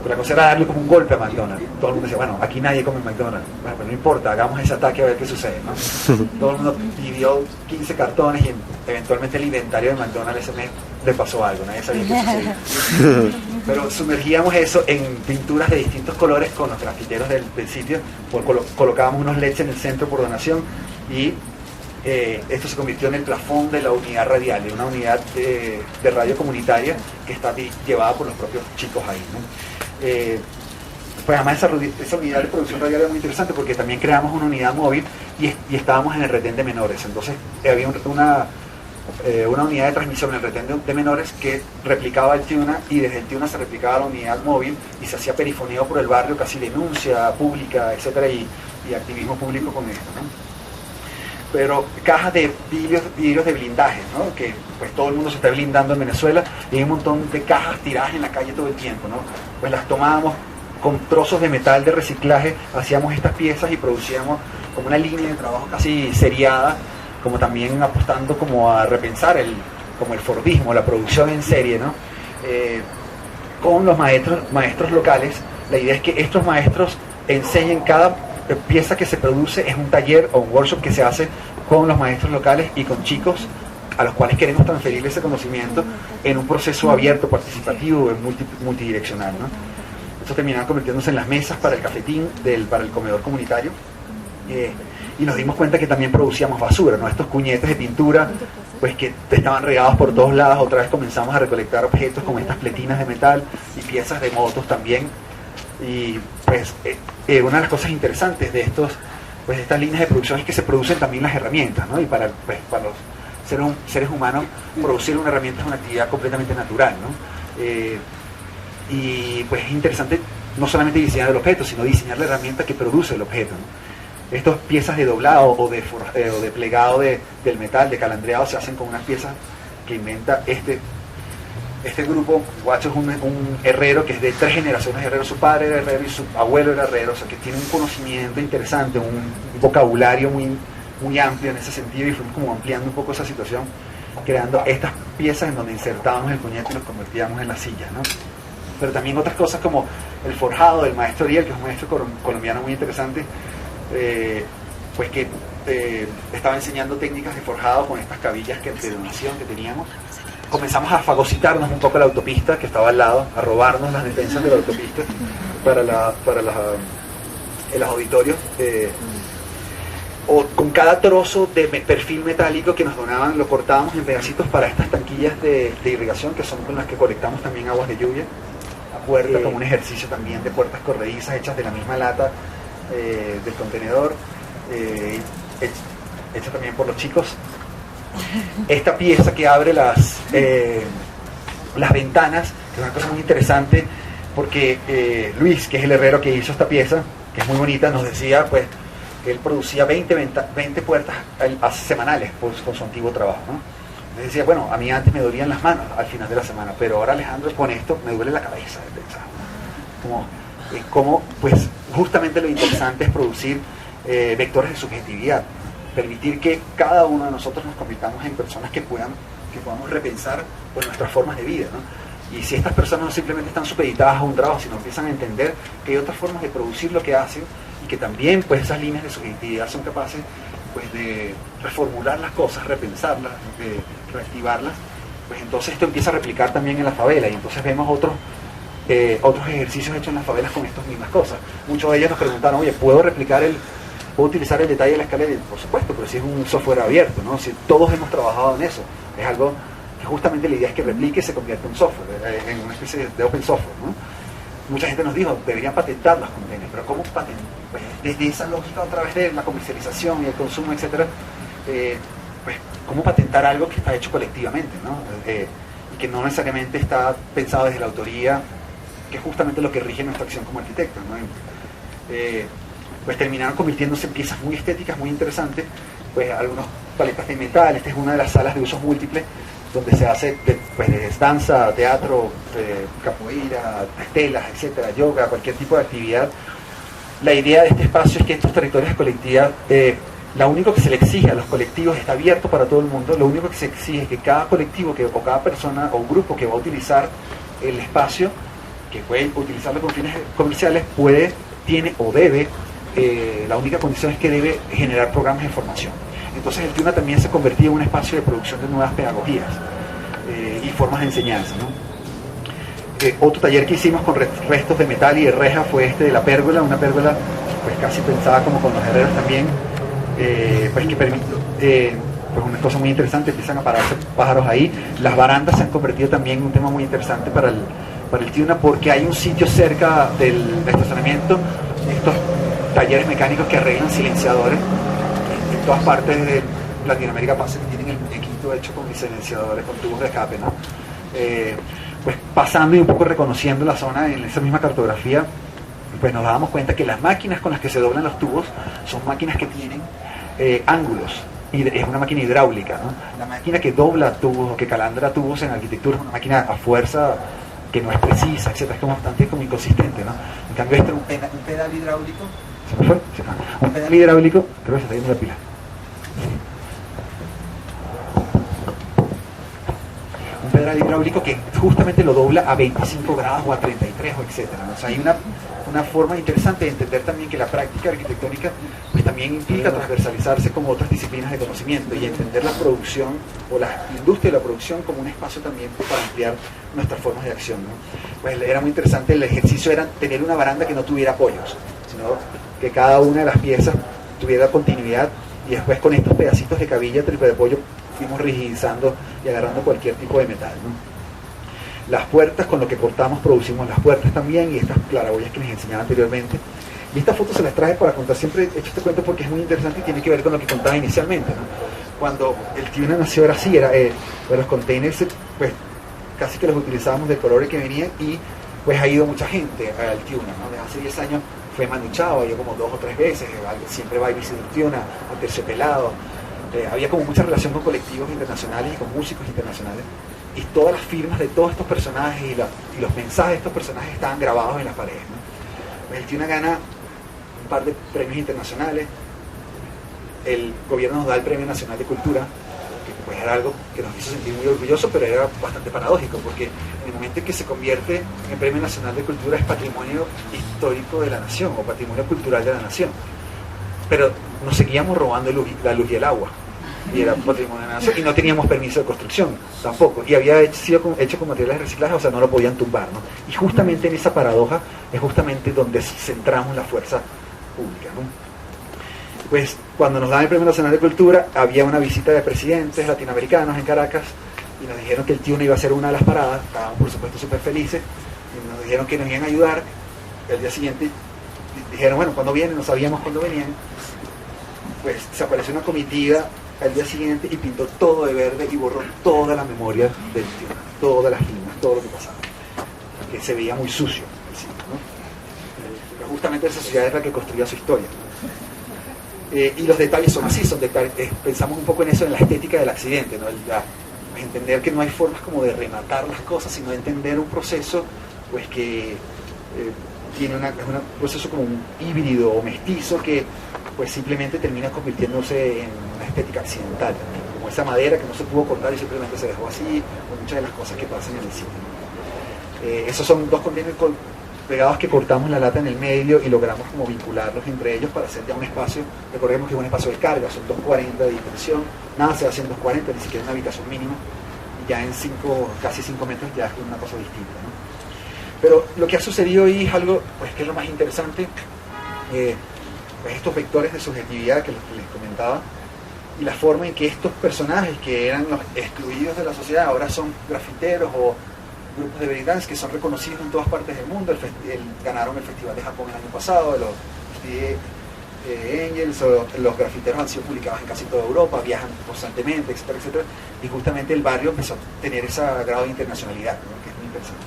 Pero la cosa era darle como un golpe a McDonald's. Todo el mundo decía, bueno, aquí nadie come McDonald's. Bueno, pero no importa, hagamos ese ataque a ver qué sucede, ¿no? Todo el mundo pidió 15 cartones y eventualmente el inventario de McDonald's ese mes le pasó algo, nadie sabía qué sucedía. Pero sumergíamos eso en pinturas de distintos colores con los grafiteros del sitio, colocábamos unos LEDs en el centro por donación y esto se convirtió en el plafón de la unidad radial, de una unidad de radio comunitaria que está llevada por los propios chicos ahí, ¿no? Pues además esa unidad de producción radial era muy interesante porque también creamos una unidad móvil y estábamos en el retén de menores. Entonces había una unidad de transmisión en el retén de menores que replicaba el TUNA, y desde el TUNA se replicaba la unidad móvil y se hacía perifoneo por el barrio, casi denuncia pública, etcétera, y activismo público con esto, ¿no? Pero cajas de vidrios de blindaje, ¿no? Que pues todo el mundo se está blindando en Venezuela, y hay un montón de cajas tiradas en la calle todo el tiempo, ¿no? Pues las tomábamos con trozos de metal de reciclaje, hacíamos estas piezas y producíamos como una línea de trabajo casi seriada, como también apostando como a repensar como el Fordismo, la producción en serie, ¿no? Con los maestros locales. La idea es que estos maestros enseñen cada pieza que se produce, es un taller o un workshop que se hace con los maestros locales y con chicos a los cuales queremos transferir ese conocimiento en un proceso abierto, participativo, multidireccional, ¿no? Esto terminaba convirtiéndose en las mesas para el cafetín, para el comedor comunitario, y nos dimos cuenta que también producíamos basura, ¿no? Estos cuñetes de pintura pues que estaban regados por todos lados. Otra vez comenzamos a recolectar objetos como estas pletinas de metal y piezas de motos también. Y pues una de las cosas interesantes de estas líneas de producción es que se producen también las herramientas, ¿no? Y para los seres humanos producir una herramienta es una actividad completamente natural, ¿no? Y pues es interesante no solamente diseñar el objeto, sino diseñar la herramienta que produce el objeto, ¿no? Estas piezas de doblado o de plegado del metal, de calandreado, se hacen con unas piezas que inventa este grupo. Guacho es un herrero que es de 3 generaciones de herreros. Su padre era herrero y su abuelo era herrero, o sea que tiene un conocimiento interesante, un vocabulario muy amplio en ese sentido, y fuimos como ampliando un poco esa situación, creando estas piezas en donde insertábamos el puñete y los convertíamos en las sillas, ¿no? Pero también otras cosas como el forjado del maestro Ariel, que es un maestro colombiano muy interesante, pues que estaba enseñando técnicas de forjado con estas cabillas de donación que teníamos. Comenzamos a fagocitarnos un poco la autopista que estaba al lado, a robarnos las defensas de la autopista para los auditorios, o con cada trozo de perfil metálico que nos donaban lo cortábamos en pedacitos para estas tanquillas de irrigación, que son con las que colectamos también aguas de lluvia, a puertas, como un ejercicio también de puertas corredizas hechas de la misma lata del contenedor. hecha también por los chicos. Esta pieza que abre las ventanas, que es una cosa muy interesante, porque Luis, que es el herrero que hizo esta pieza, que es muy bonita, nos decía pues que él producía 20 puertas semanales con su antiguo trabajo, ¿no? Me decía, bueno, a mí antes me dolían las manos al final de la semana, pero ahora, Alejandro, con esto me duele la cabeza de pensar, ¿no? Como pues justamente lo interesante es producir vectores de subjetividad, permitir que cada uno de nosotros nos convirtamos en personas que podamos repensar pues, nuestras formas de vida, ¿no? Y si estas personas no simplemente están supeditadas a un trabajo, sino empiezan a entender que hay otras formas de producir lo que hacen y que también pues esas líneas de subjetividad son capaces pues de reformular las cosas, repensarlas, reactivarlas, pues entonces esto empieza a replicar también en la favela y entonces vemos otros ejercicios hechos en las favelas con estas mismas cosas. Muchos de ellos nos preguntaron, oye, ¿puedo utilizar el detalle de la escalera? Por supuesto, pero si es un software abierto, ¿no? Si todos hemos trabajado en eso, es algo que justamente la idea es que replique y se convierta en software, en una especie de open software, ¿no? Mucha gente nos dijo, deberían patentar los containers, pero ¿cómo patentar? Pues desde esa lógica otra vez de la comercialización y el consumo, etcétera, pues ¿cómo patentar algo que está hecho colectivamente, ¿no? Y que no necesariamente está pensado desde la autoría, que es justamente lo que rige nuestra acción como arquitectos, ¿no? Pues terminaron convirtiéndose en piezas muy estéticas, muy interesantes, pues algunos paletas de metal. Esta es una de las salas de usos múltiples donde se hace pues, danza, teatro, capoeira, estelas, etcétera, yoga, cualquier tipo de actividad. La idea de este espacio es que estos territorios de colectividad, lo único que se le exige a los colectivos está abierto para todo el mundo. Lo único que se exige es que cada colectivo o cada persona o grupo que va a utilizar el espacio, que puede utilizarlo con fines comerciales, tiene o debe, la única condición es que debe generar programas de formación. Entonces el TIUNA también se convertía en un espacio de producción de nuevas pedagogías y formas de enseñanza, ¿no? Otro taller que hicimos con restos de metal y de reja fue este de la pérgola, una pérgola pues casi pensada como con los herreros también, pues que permite pues una cosa muy interesante, empiezan a pararse pájaros ahí. Las barandas se han convertido también en un tema muy interesante para el TIUNA, porque hay un sitio cerca del estacionamiento, estos talleres mecánicos que arreglan silenciadores. En todas partes de Latinoamérica pasa que tienen el muñequito hecho con silenciadores, con tubos de escape, ¿no? Pues pasando y un poco reconociendo la zona en esa misma cartografía, pues nos dábamos cuenta que las máquinas con las que se doblan los tubos son máquinas que tienen ángulos, y es una máquina hidráulica, ¿no? La máquina que dobla tubos o que calandra tubos en arquitectura es una máquina a fuerza que no es precisa, etcétera, es como bastante como inconsistente, ¿no? En cambio este es un pedal hidráulico. ¿Se me fue? Un pedal hidráulico, creo que se está yendo la pila. Un pedal hidráulico que justamente lo dobla a 25 grados o a 33 o etcétera, ¿no? O sea, hay una forma interesante de entender también que la práctica arquitectónica pues también implica transversalizarse con otras disciplinas de conocimiento y entender la producción o la industria de la producción como un espacio también para ampliar nuestras formas de acción, ¿no? Pues era muy interesante, el ejercicio era tener una baranda que no tuviera apoyos, sino que cada una de las piezas tuviera continuidad, y después con estos pedacitos de cabilla, triple de apoyo, fuimos rigidizando y agarrando cualquier tipo de metal, ¿no? Las puertas, con lo que cortamos producimos las puertas también, y estas claraboyas que les enseñaba anteriormente. Y estas fotos se las traje para contar, siempre he hecho este cuento porque es muy interesante y tiene que ver con lo que contaba inicialmente, ¿no? Cuando el TIUNA nació era así, pues los containers pues casi que los utilizábamos del color que venían, y pues ha ido mucha gente al TIUNA, ¿no? Desde hace 10 años fue Manu Chao, yo como 2 o 3 veces, siempre va y visita el TIUNA, a Terciopelado. Había como mucha relación con colectivos internacionales y con músicos internacionales, y todas las firmas de todos estos personajes y los mensajes de estos personajes estaban grabados en las paredes, ¿no? Pues el TIUNA gana un par de premios internacionales, el gobierno nos da el Premio Nacional de Cultura, que pues era algo que nos hizo sentir muy orgullosos, pero era bastante paradójico, porque en el momento en que se convierte en Premio Nacional de Cultura es patrimonio histórico de la nación o patrimonio cultural de la nación, pero nos seguíamos robando la luz y el agua, y era patrimonio de la nación, y no teníamos permiso de construcción tampoco, y había sido hecho con materiales de reciclaje, o sea, no lo podían tumbar, ¿no? Y justamente en esa paradoja es justamente donde centramos la fuerza pública, ¿no? Pues cuando nos dan el Premio Nacional de Cultura había una visita de presidentes latinoamericanos en Caracas, y nos dijeron que el TIUNA iba a ser una de las paradas. Estábamos por supuesto súper felices, y nos dijeron que nos iban a ayudar. El día siguiente dijeron, bueno, ¿cuándo vienen? No sabíamos cuándo venían. pues se apareció una comitiva al día siguiente y pintó todo de verde y borró toda la memoria del tío, todas las líneas, todo lo que pasaba, que se veía muy sucio el sitio, ¿no? Pero justamente esa sociedad es la que construía su historia. Y los detalles son así, son detalles, pensamos un poco en eso, en la estética del accidente, ¿no? Entender que no hay formas como de rematar las cosas, sino de entender un proceso pues que tiene es un proceso como un híbrido o mestizo que pues simplemente termina convirtiéndose en una estética accidental, como esa madera que no se pudo cortar y simplemente se dejó así, o muchas de las cosas que pasan en el sitio. Esos son dos contenedores pegados que cortamos la lata en el medio y logramos como vincularlos entre ellos para hacer ya un espacio. Recordemos que es un espacio de carga, son 240 de dimensión, nada se hace en 240, ni siquiera una habitación mínima, y ya en casi 5 metros ya es una cosa distinta, ¿no? Pero lo que ha sucedido ahí es algo pues, que es lo más interesante, pues estos vectores de subjetividad que les comentaba, y la forma en que estos personajes que eran los excluidos de la sociedad ahora son grafiteros o grupos de breakdance que son reconocidos en todas partes del mundo. Ganaron el Festival de Japón el año pasado, los Angels, los grafiteros han sido publicados en casi toda Europa, viajan constantemente, etcétera, etcétera, y justamente el barrio empezó a tener ese grado de internacionalidad, ¿no? Que es muy interesante.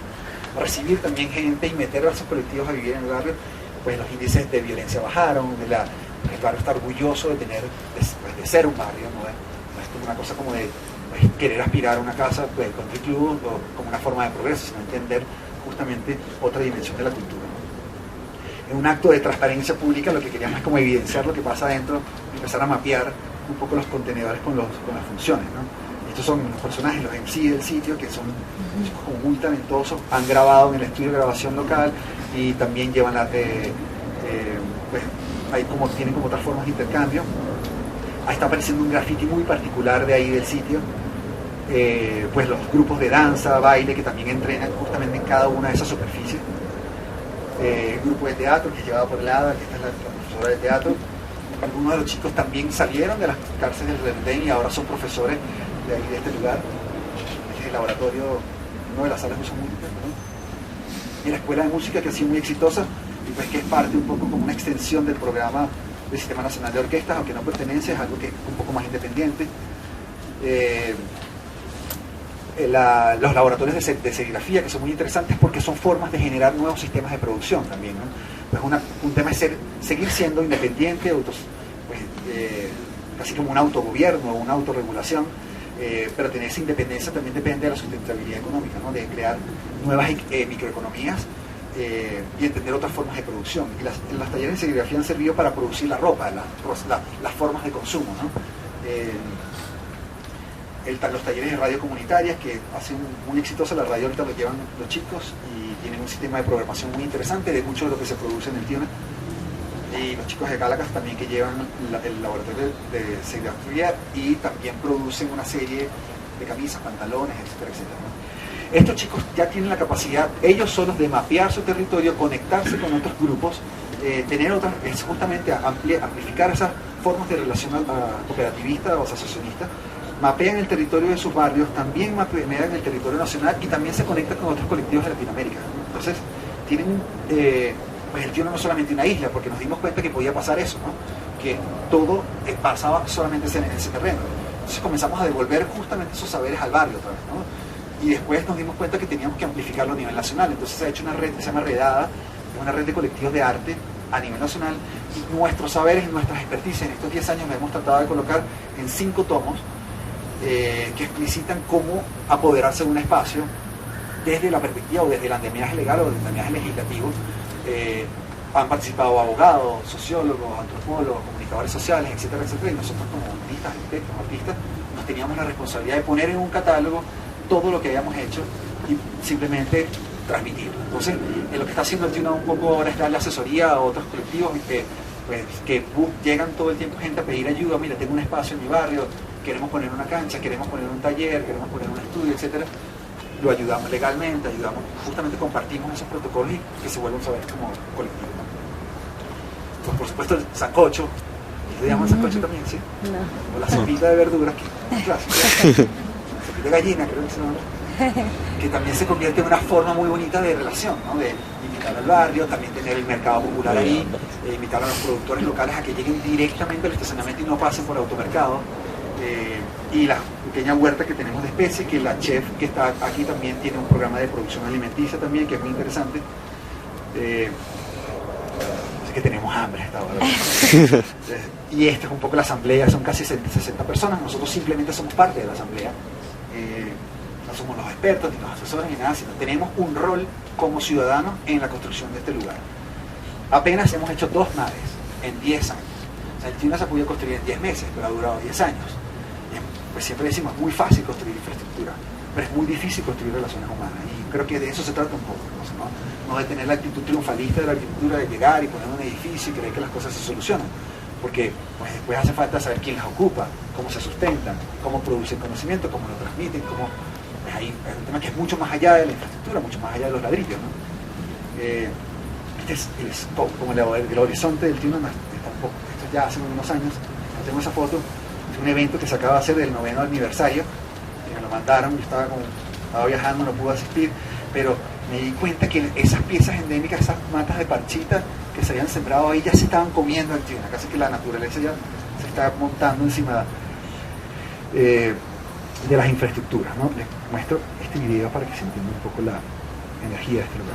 Recibir también gente y meter a esos colectivos a vivir en el barrio, pues los índices de violencia bajaron, el barrio está orgulloso de ser un barrio, no es como una cosa como de querer aspirar a una casa del country club o como una forma de progreso, sino entender justamente otra dimensión de la cultura, ¿no? En un acto de transparencia pública lo que queríamos es como evidenciar lo que pasa adentro, empezar a mapear un poco los contenedores con las funciones, ¿no? Estos son los personajes, los MC del sitio, que son como muy talentosos, han grabado en el estudio de grabación local y también llevan pues, tienen como otras formas de intercambio. Ahí está apareciendo un graffiti muy particular de ahí del sitio, pues los grupos de danza, baile que también entrenan justamente en cada una de esas superficies, el grupo de teatro que es llevado por Lada, que esta es la profesora de teatro. Algunos de los chicos también salieron de las cárceles del Redden y ahora son profesores de ahí, de este lugar. Este es el laboratorio, uno de las salas de uso múltiple, ¿no? Y la escuela de música que ha sido muy exitosa y pues que es parte un poco como una extensión del programa del Sistema Nacional de Orquestas, aunque no pertenece, es algo que es un poco más independiente. Los laboratorios de serigrafía, que son muy interesantes porque son formas de generar nuevos sistemas de producción también, ¿no? Pues un tema es seguir siendo independiente, casi como un autogobierno, una autorregulación, pero tener esa independencia también depende de la sustentabilidad económica, ¿no? De crear nuevas microeconomías y entender otras formas de producción. Y las talleres de serigrafía han servido para producir la ropa, las formas de consumo, ¿no? Los talleres de radio comunitarias que hacen muy exitosa la radio, ahorita lo llevan los chicos y tienen un sistema de programación muy interesante de mucho de lo que se produce en el Tiona. Y los chicos de Calacas también que llevan el laboratorio de serigrafía y también producen una serie de camisas, pantalones, etcétera, etcétera, ¿no? Estos chicos ya tienen la capacidad, ellos solos, de mapear su territorio, conectarse con otros grupos, tener otras, es justamente amplificar esas formas de relación cooperativista o asociacionista, mapean el territorio de sus barrios, también mapean el territorio nacional y también se conectan con otros colectivos de Latinoamérica, ¿no? Entonces, tienen pues el Tiona no es solamente una isla, porque nos dimos cuenta que podía pasar eso, ¿no? Que todo pasaba solamente en ese terreno. Entonces comenzamos a devolver justamente esos saberes al barrio otra vez, ¿no? Y después nos dimos cuenta que teníamos que amplificarlo a nivel nacional. Entonces se ha hecho una red que se llama Redada, es una red de colectivos de arte a nivel nacional, y nuestros saberes y nuestras experticias en estos 10 años nos hemos tratado de colocar en 5 tomos que explicitan cómo apoderarse de un espacio desde la perspectiva o desde el andamiaje legal o desde el andamiaje legislativo. Han participado abogados, sociólogos, antropólogos, comunicadores sociales, etcétera, etcétera, y nosotros como artistas, nos teníamos la responsabilidad de poner en un catálogo todo lo que habíamos hecho y simplemente transmitirlo. Entonces, lo que está haciendo el Tiona un poco ahora es darle asesoría a otros colectivos que llegan todo el tiempo gente a pedir ayuda. Mira, tengo un espacio en mi barrio, queremos poner una cancha, queremos poner un taller, queremos poner un estudio, etcétera. Lo ayudamos legalmente, justamente compartimos esos protocolos y que se vuelvan a saber como colectivo, ¿no? Pues por supuesto el sancocho, ¿le llaman sancocho también? ¿Sí? No. O la sopita de verduras, que es clásico. Sopita de gallina, creo que se llama. que también se convierte en una forma muy bonita de relación, ¿no? De invitar al barrio, también tener el mercado popular ahí, invitar a los productores locales a que lleguen directamente al estacionamiento y no pasen por automercado, y la pequeña huerta que tenemos de especies, que la chef que está aquí también tiene un programa de producción alimenticia también, que es muy interesante. Así que tenemos hambre hasta ahora. Y esta es un poco la asamblea, son casi 60 personas, nosotros simplemente somos parte de la asamblea. No somos los expertos ni los asesores ni nada, sino tenemos un rol como ciudadanos en la construcción de este lugar. Apenas hemos hecho 2 naves en 10 años. O sea, el Tiuna se ha podido construir en 10 meses, pero ha durado 10 años. Y pues siempre decimos, es muy fácil construir infraestructura, pero es muy difícil construir relaciones humanas. Y creo que de eso se trata un poco, no de tener la actitud triunfalista de la arquitectura, de llegar y poner un edificio y creer que las cosas se solucionan. Porque pues, después hace falta saber quién las ocupa, cómo se sustentan, cómo producen conocimiento, cómo lo transmiten, cómo... Pues hay un tema que es mucho más allá de la infraestructura, mucho más allá de los ladrillos, ¿no? Este es como el horizonte del Tiuna, esto ya hace unos años, tengo esa foto, es un evento que se acaba de hacer del 9º aniversario, me lo mandaron, yo estaba viajando, no pude asistir, pero me di cuenta que esas piezas endémicas, esas matas de parchita que se habían sembrado ahí, ya se estaban comiendo el Tiuna, casi que la naturaleza ya se está montando encima de las infraestructuras, ¿no? Les muestro este video para que se entienda un poco la energía de este lugar.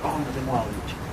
Oh, no tengo audio, chicos.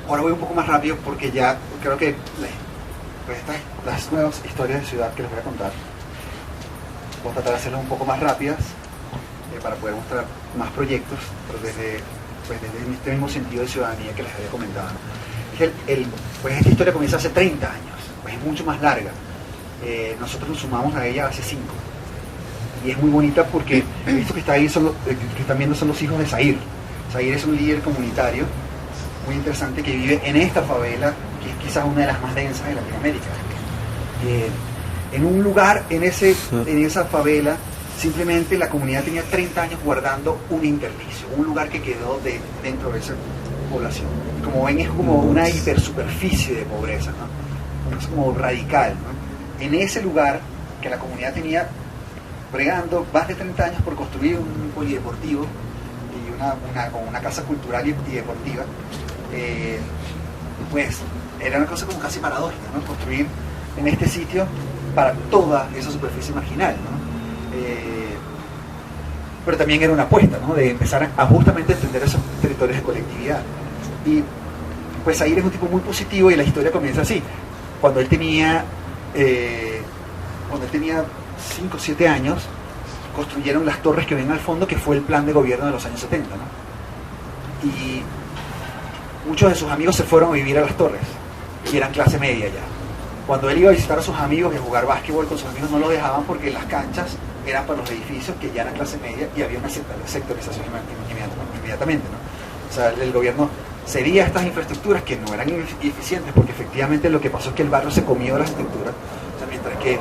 Ahora voy un poco más rápido porque ya creo que las nuevas historias de ciudad que les voy a contar voy a tratar de hacerlas un poco más rápidas para poder mostrar más proyectos, pero desde este mismo sentido de ciudadanía que les había comentado. Pues esta historia comienza hace 30 años, pues es mucho más larga. Nosotros nos sumamos a ella hace 5 y es muy bonita porque esto que está ahí que están viendo son los hijos de Zair. Zair es un líder comunitario muy interesante que vive en esta favela, que es quizás una de las más densas de Latinoamérica. En un lugar, en esa favela, simplemente la comunidad tenía 30 años guardando un intersticio, un lugar que quedó dentro de esa población. Y como ven, es como una hipersuperficie de pobreza, ¿no? Es como radical, ¿no? En ese lugar que la comunidad tenía bregando más de 30 años por construir un polideportivo y una casa cultural y deportiva, pues era una cosa como casi paradójica, ¿no? Construir en este sitio para toda esa superficie marginal, ¿no? Pero también era una apuesta, ¿no? De empezar a justamente entender esos territorios de colectividad. Y pues Zair es un tipo muy positivo y la historia comienza así. Cuando él tenía 5 o 7 años, construyeron las torres que ven al fondo, que fue el plan de gobierno de los años 70, ¿no? Y muchos de sus amigos se fueron a vivir a las torres y eran clase media ya. Cuando él iba a visitar a sus amigos y a jugar básquetbol con sus amigos, no lo dejaban porque las canchas eran para los edificios que ya eran clase media y había una sectorización inmediatamente, ¿no? O sea, el gobierno cedía estas infraestructuras que no eran eficientes, porque efectivamente lo que pasó es que el barrio se comió las estructuras. O sea, mientras que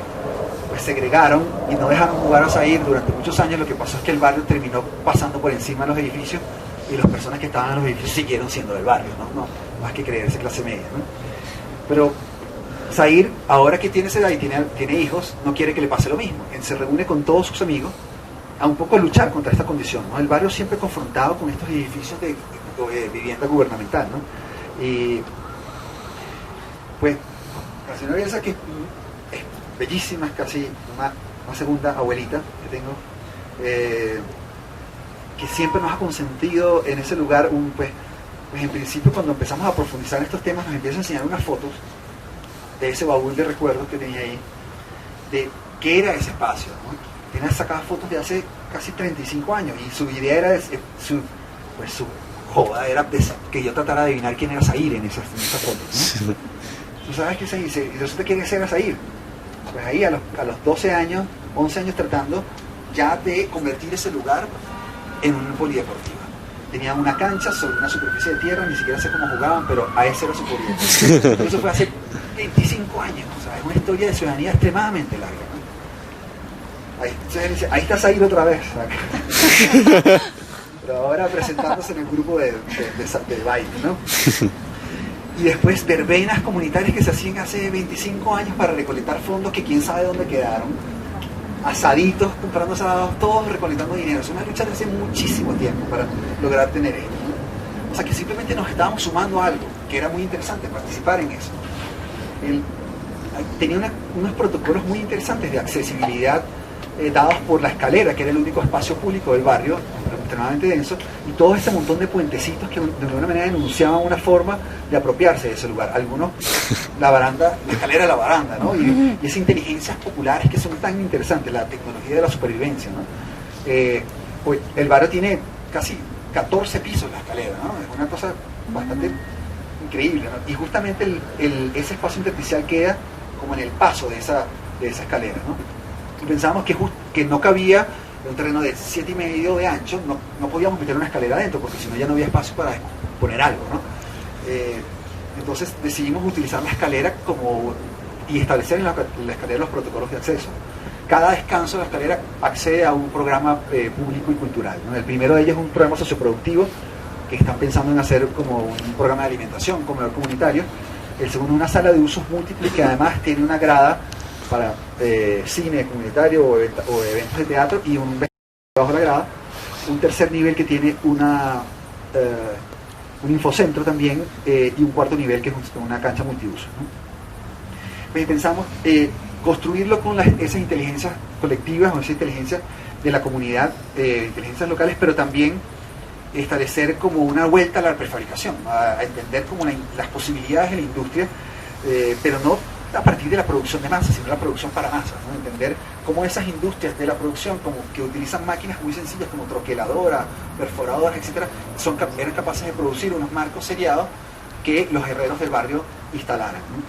pues segregaron y no dejaron jugar a Zair durante muchos años, lo que pasó es que el barrio terminó pasando por encima de los edificios y las personas que estaban en los edificios siguieron siendo del barrio, ¿no? Más que creerse clase media, ¿no? Pero Zair, ahora que tiene esa edad y tiene hijos, no quiere que le pase lo mismo. Él se reúne con todos sus amigos a un poco luchar contra esta condición, ¿no? El barrio siempre confrontado con estos edificios de vivienda gubernamental, ¿no? Y pues la señora Bielsa, que es bellísima, es casi una segunda abuelita que tengo, que siempre nos ha consentido en ese lugar. Pues en principio, cuando empezamos a profundizar en estos temas, nos empieza a enseñar unas fotos de ese baúl de recuerdos que tenía ahí, de qué era ese espacio, ¿no? Tiene sacadas fotos de hace casi 35 años y su idea era, su joda era que yo tratara de adivinar quién era Zahir en esas fotos, ¿no? ¿Tú sabes qué es Zahir? Y resulta quién era Zahir. Pues ahí a los 12 años, 11 años tratando ya de convertir ese lugar en un polideportivo. Tenían una cancha sobre una superficie de tierra, ni siquiera sé cómo jugaban, pero a ese era su polideportivo. Eso fue hace 25 años, o sea, es una historia de ciudadanía extremadamente larga, ¿no? Ahí está Zahir otra vez, pero ahora presentándose en el grupo de baile, ¿no? Y después verbenas comunitarias que se hacían hace 25 años para recolectar fondos que quién sabe dónde quedaron, asaditos, comprando asados, todos recolectando dinero. Es una lucha de hace muchísimo tiempo para lograr tener esto, ¿no? O sea que simplemente nos estábamos sumando a algo que era muy interesante, participar en eso. Tenía unos protocolos muy interesantes de accesibilidad dados por la escalera, que era el único espacio público del barrio, extremadamente denso, y todo ese montón de puentecitos que de alguna manera enunciaban una forma de apropiarse de ese lugar. Algunos, la escalera de la baranda, ¿no? Y esas inteligencias populares que son tan interesantes, la tecnología de la supervivencia, ¿no? Pues el barrio tiene casi 14 pisos la escalera, ¿no? Es una cosa bastante increíble, ¿no? Y justamente ese espacio intersticial queda como en el paso de esa escalera, ¿no? Y pensábamos que no cabía un terreno de 7,5 de ancho, no podíamos meter una escalera adentro, porque si no ya no había espacio para poner algo, ¿no? Entonces decidimos utilizar la escalera y establecer en la escalera los protocolos de acceso. Cada descanso de la escalera accede a un programa público y cultural, ¿no? El primero de ellos es un programa socioproductivo, que están pensando en hacer como un programa de alimentación, comedor comunitario. El segundo, una sala de usos múltiples que además tiene una grada para cine comunitario o eventos de teatro, y un bajo la grada. Un tercer nivel que tiene un infocentro también, y un cuarto nivel que es una cancha multiuso, ¿no? Pensamos construirlo con esas inteligencias colectivas o esa inteligencia de la comunidad, inteligencias locales, pero también establecer como una vuelta a la prefabricación, a entender como las posibilidades de la industria, pero no a partir de la producción de masa, sino la producción para masas, ¿no? Entender cómo esas industrias de la producción, como que utilizan máquinas muy sencillas como troqueladoras, perforadoras, etcétera, eran capaces de producir unos marcos seriados que los herreros del barrio instalaran, ¿no?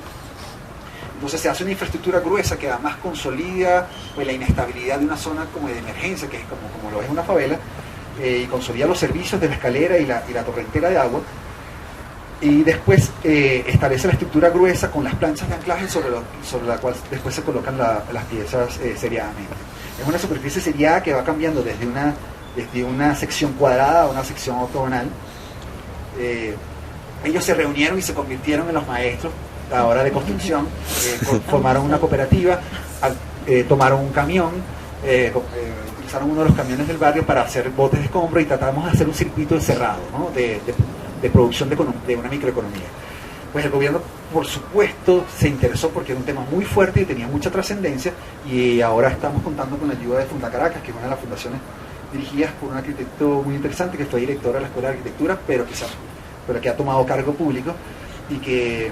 Entonces se hace una infraestructura gruesa que además consolida pues, la inestabilidad de una zona como de emergencia, que es como lo es una favela, y consolida los servicios de la escalera y la torrentera de agua. Y después establece la estructura gruesa con las planchas de anclaje sobre la cual después se colocan las piezas seriadamente. Es una superficie seriada que va cambiando desde una sección cuadrada a una sección octogonal. Ellos se reunieron y se convirtieron en los maestros a la hora de construcción, formaron una cooperativa, tomaron un camión, utilizaron uno de los camiones del barrio para hacer botes de escombro y tratamos de hacer un circuito encerrado, ¿no? de producción de una microeconomía. Pues el gobierno, por supuesto, se interesó porque era un tema muy fuerte y tenía mucha trascendencia, y ahora estamos contando con la ayuda de Funda Caracas, que es una de las fundaciones dirigidas por un arquitecto muy interesante que fue director de la Escuela de Arquitectura, pero que ha tomado cargo público y que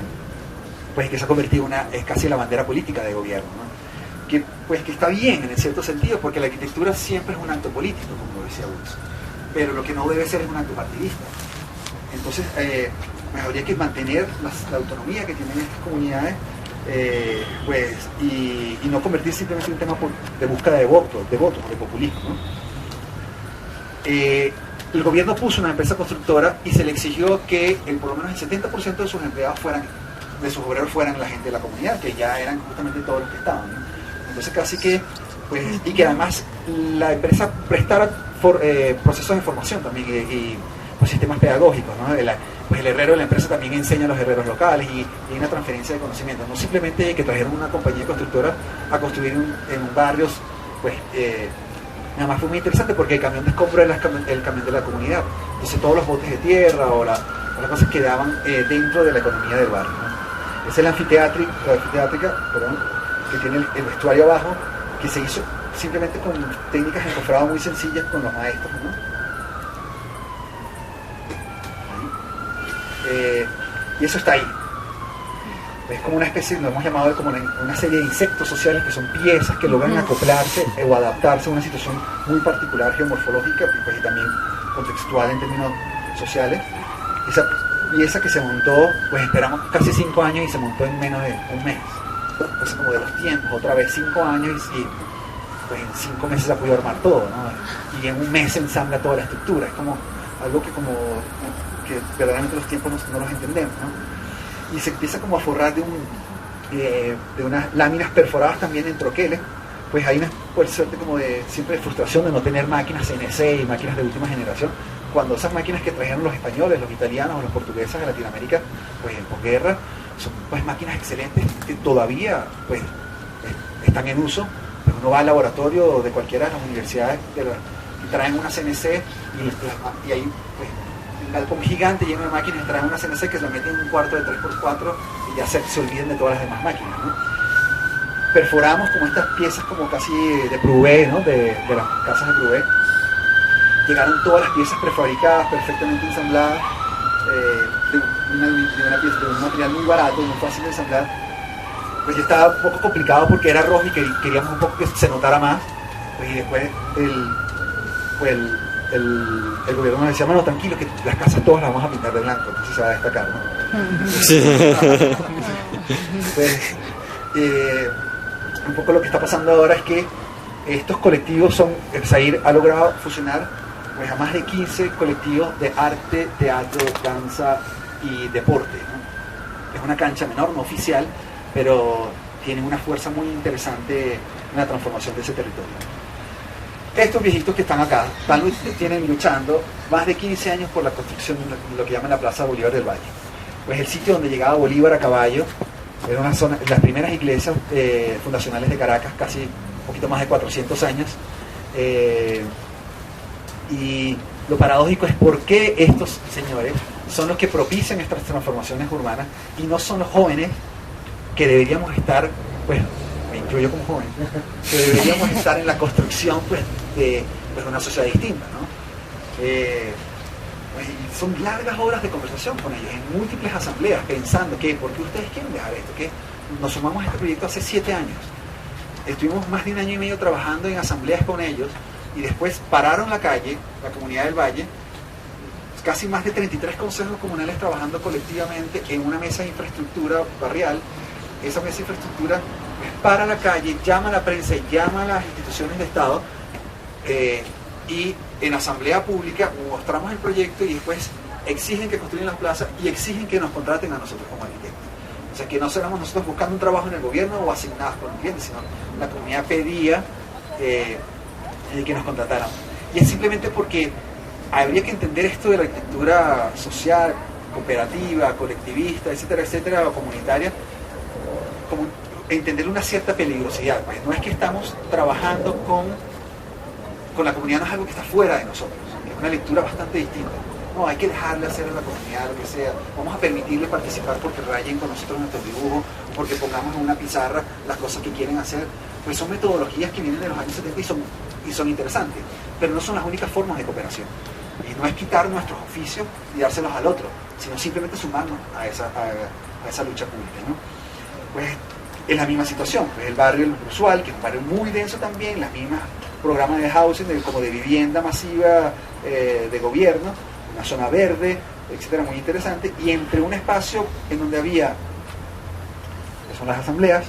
se ha convertido es casi la bandera política de gobierno, ¿no? Que está bien en cierto sentido, porque la arquitectura siempre es un acto político, como decía Wilson, pero lo que no debe ser es un acto partidista. Entonces, habría que mantener la autonomía que tienen estas comunidades, y no convertir simplemente en un tema de búsqueda de votos, de populismo, ¿no? El gobierno puso una empresa constructora y se le exigió que por lo menos el 70% de sus empleados de sus obreros fueran la gente de la comunidad, que ya eran justamente todos los que estaban, ¿no? Entonces casi que, y que además la empresa prestara procesos de formación también y sistemas pedagógicos, ¿no? El herrero de la empresa también enseña a los herreros locales y hay una transferencia de conocimiento, no simplemente que trajeron una compañía constructora a construir en un barrio, nada más fue muy interesante porque el camión de escombro era el camión de la comunidad, entonces todos los botes de tierra o las cosas quedaban dentro de la economía del barrio, ¿no? Es la anfiteátrica, que tiene el vestuario abajo, que se hizo simplemente con técnicas de encofrado muy sencillas con los maestros, ¿no? Y eso está ahí. Es como una especie, lo hemos llamado como una serie de insectos sociales que son piezas que logran acoplarse o adaptarse a una situación muy particular geomorfológica y también contextual en términos sociales. Esa pieza que se montó, pues esperamos casi 5 años y se montó en menos de un mes. Entonces, como de los tiempos, otra vez 5 años y pues en 5 meses se ha podido armar todo, ¿no? Y en un mes se ensambla toda la estructura. Es como algo que verdaderamente los tiempos no los entendemos, ¿no? Y se empieza como a forrar de unas láminas perforadas también en troqueles. Pues hay una suerte como de siempre de frustración de no tener máquinas CNC y máquinas de última generación, cuando esas máquinas que trajeron los españoles, los italianos o los portugueses de Latinoamérica, pues en posguerra, son pues máquinas excelentes que todavía pues están en uso. Pues uno va al laboratorio de cualquiera de las universidades y traen una CNC y ahí pues un galpón gigante lleno de máquinas, traen una CNC que se la meten en un cuarto de 3x4 y ya se olviden de todas las demás máquinas, ¿no? Perforamos como estas piezas como casi de Prouvé, ¿no? de las casas de Prouvé. Llegaron todas las piezas prefabricadas, perfectamente ensambladas, de un material muy barato, muy fácil de ensamblar. Pues ya estaba un poco complicado porque era rojo y queríamos un poco que se notara más. Pues, y después el gobierno nos decía, bueno, tranquilo, que las casas todas las vamos a pintar de blanco, entonces se va a destacar, ¿no? Pues, un poco lo que está pasando ahora es que estos colectivos Zair ha logrado fusionar pues a más de 15 colectivos de arte, teatro, danza y deporte, ¿no? Es una cancha menor, no oficial, pero tiene una fuerza muy interesante en la transformación de ese territorio. Estos viejitos que están acá tienen luchando más de 15 años por la construcción de lo que llaman la Plaza Bolívar del Valle. Pues el sitio donde llegaba Bolívar a caballo era una zona, las primeras iglesias fundacionales de Caracas, casi un poquito más de 400 años. Y lo paradójico es por qué estos señores son los que propician estas transformaciones urbanas y no son los jóvenes que deberíamos estar, pues, me incluyo como joven, que deberíamos estar en la construcción pues, de una sociedad distinta, ¿no? Pues, son largas horas de conversación con ellos, en múltiples asambleas, pensando que, ¿por qué ustedes quieren dejar esto? Que nos sumamos a este proyecto hace 7 años. Estuvimos más de 1 año y medio trabajando en asambleas con ellos y después pararon la calle, la comunidad del Valle, casi más de 33 consejos comunales trabajando colectivamente en una mesa de infraestructura barrial. Esa mesa de infraestructura para la calle, llama a la prensa, llama a las instituciones de Estado y en asamblea pública mostramos el proyecto y después exigen que construyan las plazas y exigen que nos contraten a nosotros como arquitectos. O sea, que no seramos nosotros buscando un trabajo en el gobierno o asignados por el cliente, sino la comunidad pedía que nos contrataran. Y es simplemente porque habría que entender esto de la arquitectura social, cooperativa, colectivista, etcétera, etcétera, o comunitaria, como entender una cierta peligrosidad. Pues no es que estamos trabajando con la comunidad, no es algo que está fuera de nosotros, es una lectura bastante distinta. No, hay que dejarle hacer a la comunidad lo que sea, vamos a permitirle participar porque rayen con nosotros nuestros dibujos, porque pongamos en una pizarra las cosas que quieren hacer. Pues son metodologías que vienen de los años 70 y son interesantes, pero no son las únicas formas de cooperación. Y no es quitar nuestros oficios y dárselos al otro, sino simplemente sumarnos a esa lucha pública, ¿no? Pues es la misma situación, pues el barrio usual, que es un barrio muy denso también, las mismas programas de housing, como de vivienda masiva de gobierno, una zona verde, etcétera, muy interesante, y entre un espacio en donde había, que son las asambleas,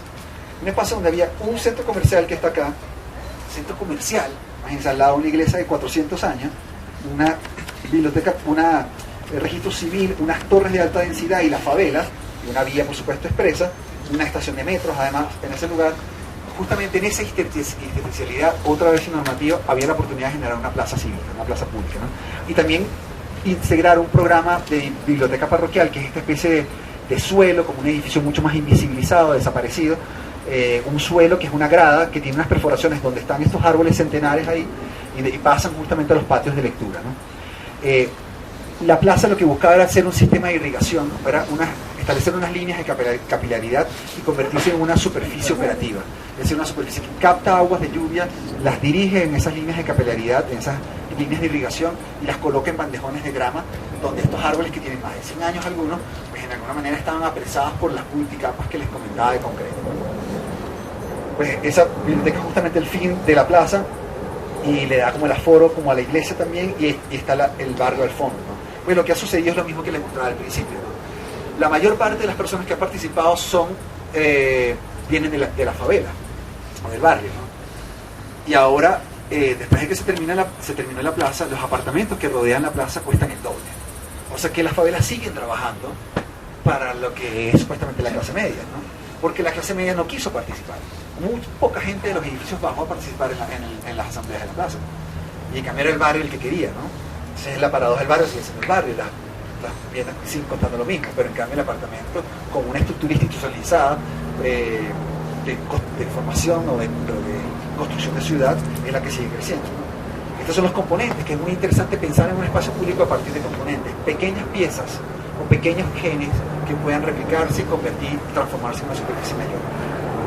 un espacio donde había un centro comercial que está acá, centro comercial, imagínense, al lado de una iglesia de 400 años, una biblioteca, registro civil, unas torres de alta densidad y las favelas, y una vía por supuesto expresa, una estación de metros además en ese lugar. Justamente en esa institucionalidad, otra vez sin normativa, había la oportunidad de generar una plaza cívica, una plaza pública, ¿no? Y también integrar un programa de biblioteca parroquial, que es esta especie de suelo, como un edificio mucho más invisibilizado, desaparecido, un suelo que es una grada, que tiene unas perforaciones donde están estos árboles centenares ahí, y pasan justamente a los patios de lectura, ¿no? La plaza lo que buscaba era hacer un sistema de irrigación, ¿no? Era establecer unas líneas de capilaridad y convertirse en una superficie operativa, es decir, una superficie que capta aguas de lluvia las dirige en esas líneas de capilaridad, en esas líneas de irrigación, y las coloca en bandejones de grama, donde estos árboles que tienen más de 100 años algunos, pues en alguna manera estaban apresados por las multicapas que les comentaba de concreto. Pues esa biblioteca es justamente el fin de la plaza, y le da como el aforo como a la iglesia también, y está el barrio al fondo, ¿no? Pues lo que ha sucedido es lo mismo que les mostraba al principio, ¿no? La mayor parte de las personas que han participado vienen de la favela o del barrio, ¿no? Y ahora, después de que se terminó la plaza, los apartamentos que rodean la plaza cuestan el doble. O sea que las favelas siguen trabajando para lo que es supuestamente la clase media, ¿no? Porque la clase media no quiso participar. Muy poca gente de los edificios bajó a participar en las asambleas de la plaza. Y en cambio era el barrio el que quería, ¿no? Esa es la paradoja del barrio, sigue siendo el barrio, las viviendas siguen costando lo mismo, pero en cambio el apartamento, como una estructura institucionalizada de formación o de construcción de ciudad, es la que sigue creciendo, ¿no? Estos son los componentes, que es muy interesante pensar en un espacio público a partir de componentes, pequeñas piezas o pequeños genes que puedan replicarse, convertir, transformarse en una superficie mayor.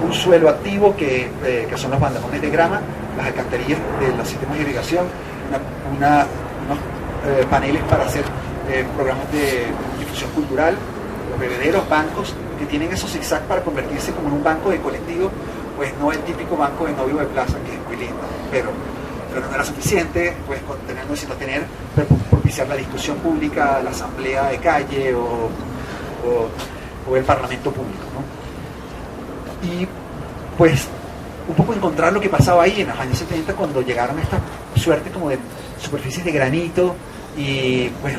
Un suelo activo que son los bandejones de grama, las alcantarillas de los sistemas de irrigación, unos paneles para hacer programas de difusión cultural, los bebederos, bancos que tienen esos zigzag para convertirse como en un banco de colectivo, pues no el típico banco de novio de plaza, que es muy lindo, pero no era suficiente, pues con tenerlo, sino propiciar la discusión pública, la asamblea de calle o el parlamento público, ¿no? Y pues un poco encontrar lo que pasaba ahí en los años 70 cuando llegaron a esta suerte como de superficies de granito, y pues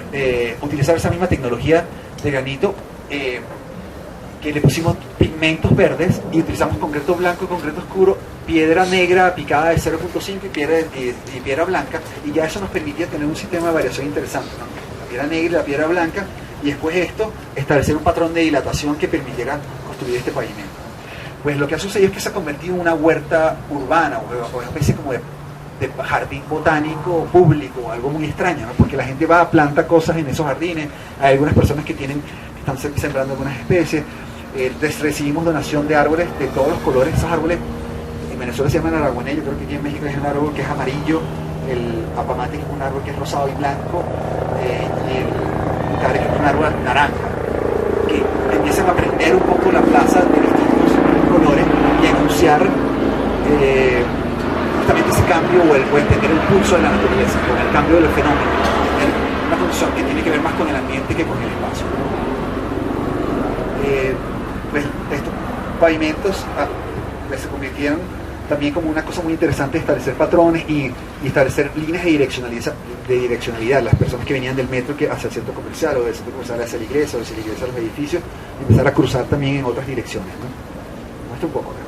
utilizar esa misma tecnología de granito, que le pusimos pigmentos verdes y utilizamos concreto blanco y concreto oscuro, piedra negra picada de 0.5 y piedra blanca, y ya eso nos permitía tener un sistema de variación interesante, ¿no? La piedra negra y la piedra blanca, y después esto, establecer un patrón de dilatación que permitiera construir este pavimento. Pues lo que ha sucedido es que se ha convertido en una huerta urbana, o una especie como de jardín botánico público, algo muy extraño, ¿no? Porque la gente va a plantar cosas en esos jardines, hay algunas personas que están sembrando algunas especies, recibimos donación de árboles de todos los colores. Esos árboles en Venezuela se llaman araguaney, yo creo que aquí en México es un árbol que es amarillo, el apamate es un árbol que es rosado y blanco, y el ucare que es un árbol naranja, que empiezan a prender un poco la plaza de distintos colores y a anunciar justamente ese cambio o entender el pulso de la naturaleza, con el cambio de los fenómenos, entender una condición que tiene que ver más con el ambiente que con el espacio. Pues estos pavimentos se convirtieron también como una cosa muy interesante, establecer patrones y establecer líneas de direccionalidad. Las personas que venían del metro hacia el centro comercial, o del centro comercial hacia la iglesia, o hacia la iglesia a los edificios, y empezar a cruzar también en otras direcciones, ¿no? Muestra un poco acá.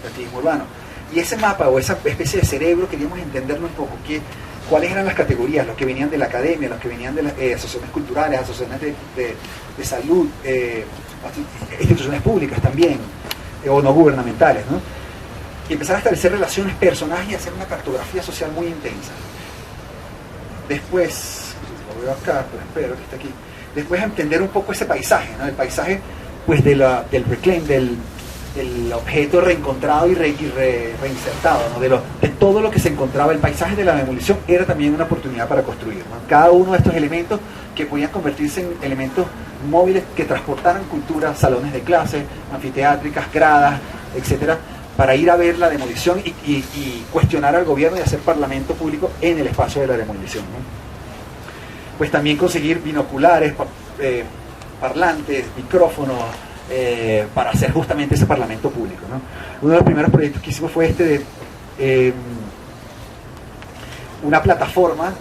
Activismo urbano. Y ese mapa o esa especie de cerebro queríamos entenderlo un poco, cuáles eran las categorías, los que venían de la academia, los que venían de las asociaciones culturales, asociaciones de salud, instituciones públicas también, o no gubernamentales, ¿no? Y empezar a establecer relaciones personales y hacer una cartografía social muy intensa. Después, lo veo acá, pero espero que esté aquí, después entender un poco ese paisaje, ¿no? El paisaje pues del reclaim, del objeto reencontrado y reinsertado, ¿no? De todo lo que se encontraba. El paisaje de la demolición era también una oportunidad para construir, ¿no? Cada uno de estos elementos que podían convertirse en elementos móviles que transportaran cultura, salones de clase, anfiteátricas, gradas, etcétera, para ir a ver la demolición y cuestionar al gobierno y hacer parlamento público en el espacio de la demolición, ¿no? Pues también conseguir binoculares, parlantes, micrófonos, para hacer justamente ese parlamento público, ¿no? Uno de los primeros proyectos que hicimos fue este de una plataforma,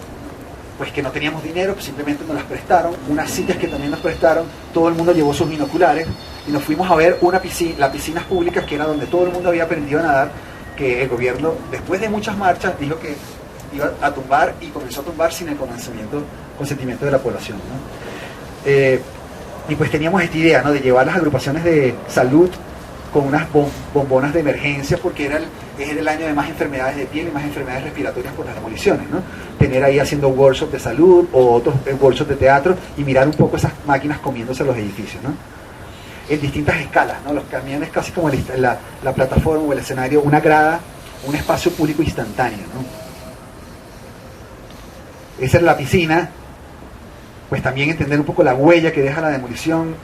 pues que no teníamos dinero, pues simplemente nos las prestaron, unas sillas que también nos prestaron, todo el mundo llevó sus binoculares y nos fuimos a ver las piscinas públicas, que era donde todo el mundo había aprendido a nadar, que el gobierno, después de muchas marchas, dijo que iba a tumbar, y comenzó a tumbar sin el consentimiento de la población, ¿no? Y pues teníamos esta idea, ¿no?, de llevar las agrupaciones de salud con unas bombonas de emergencia, porque es el año de más enfermedades de piel y más enfermedades respiratorias por las demoliciones, ¿no? Tener ahí haciendo workshops de salud o otros workshops de teatro y mirar un poco esas máquinas comiéndose los edificios, ¿no? En distintas escalas, ¿no? Los camiones casi como la plataforma o el escenario, una grada, un espacio público instantáneo, ¿no? Esa era la piscina. Pues también entender un poco la huella que deja la demolición,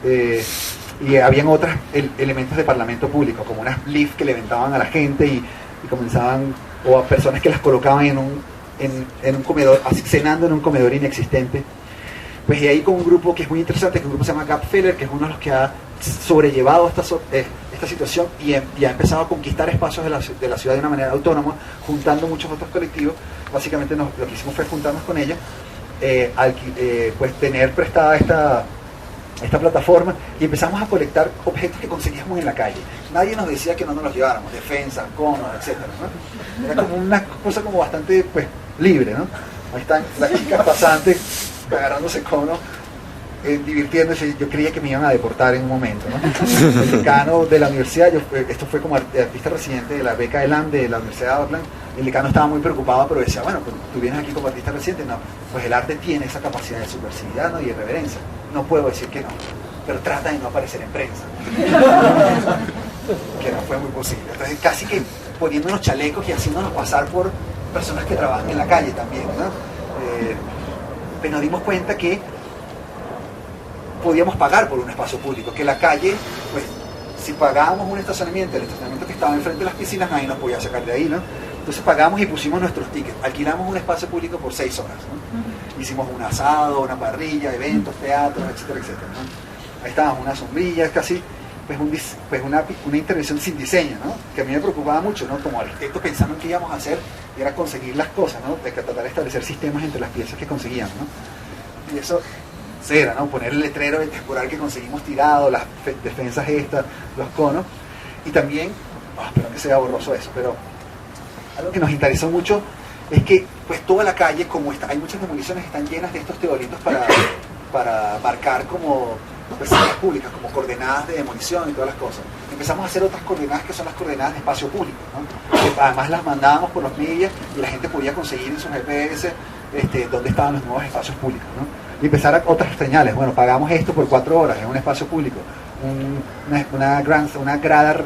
y habían otros elementos de parlamento público, como unas lifts que levantaban a la gente y comenzaban, o a personas que las colocaban en un comedor, así, cenando en un comedor inexistente. Pues y ahí con un grupo que es muy interesante, que un grupo se llama Gapfeller, que es uno de los que ha sobrellevado esta situación y ha empezado a conquistar espacios de la ciudad de una manera autónoma, juntando muchos otros colectivos. Básicamente lo que hicimos fue juntarnos con ellos, pues tener prestada esta plataforma, y empezamos a colectar objetos que conseguíamos en la calle. Nadie nos decía que no nos los lleváramos, defensas, conos, etcétera, ¿no? Era como una cosa como bastante, pues, libre, ¿no? Ahí están las chicas pasantes agarrándose conos, divirtiéndose. Yo creía que me iban a deportar en un momento, ¿no? El decano de la universidad, esto fue como artista residente de la beca ELAM de la Universidad de Auckland. El decano estaba muy preocupado, pero decía, bueno, pues tú vienes aquí como artista residente. No, pues el arte tiene esa capacidad de subversividad, ¿no?, y de irreverencia. No puedo decir que no, pero trata de no aparecer en prensa. Que no fue muy posible. Entonces casi que poniéndonos chalecos y haciéndonos pasar por personas que trabajan en la calle también, ¿no? Pero nos dimos cuenta que podíamos pagar por un espacio público, que la calle, pues, si pagábamos un estacionamiento, el estacionamiento que estaba enfrente de las piscinas, nadie nos podía sacar de ahí, ¿no? Entonces pagamos y pusimos nuestros tickets, alquilamos un espacio público por 6 horas, ¿no? Hicimos un asado, una parrilla, eventos, teatros, etcétera, etcétera, ¿no? Ahí estábamos, unas sombrillas, casi, pues una intervención sin diseño, ¿no? Que a mí me preocupaba mucho, ¿no? Como arquitecto, pensando en qué íbamos a hacer, y era conseguir las cosas, ¿no? De tratar de establecer sistemas entre las piezas que conseguíamos, ¿no? Y eso era, ¿no? Poner el letrero del temporal que conseguimos tirado, las defensas estas, los conos, y también, espero que sea borroso eso, pero algo que nos interesó mucho es que, pues, toda la calle, como hay muchas demoliciones, están llenas de estos teodolitos para marcar como, pues, áreas públicas, como coordenadas de demolición y todas las cosas. Empezamos a hacer otras coordenadas que son las coordenadas de espacio público, ¿no? Que además las mandábamos por los medios y la gente podía conseguir en sus GPS dónde estaban los nuevos espacios públicos, ¿no? Y empezar a otras señales. Bueno, pagamos esto por 4 horas en un espacio público, una grada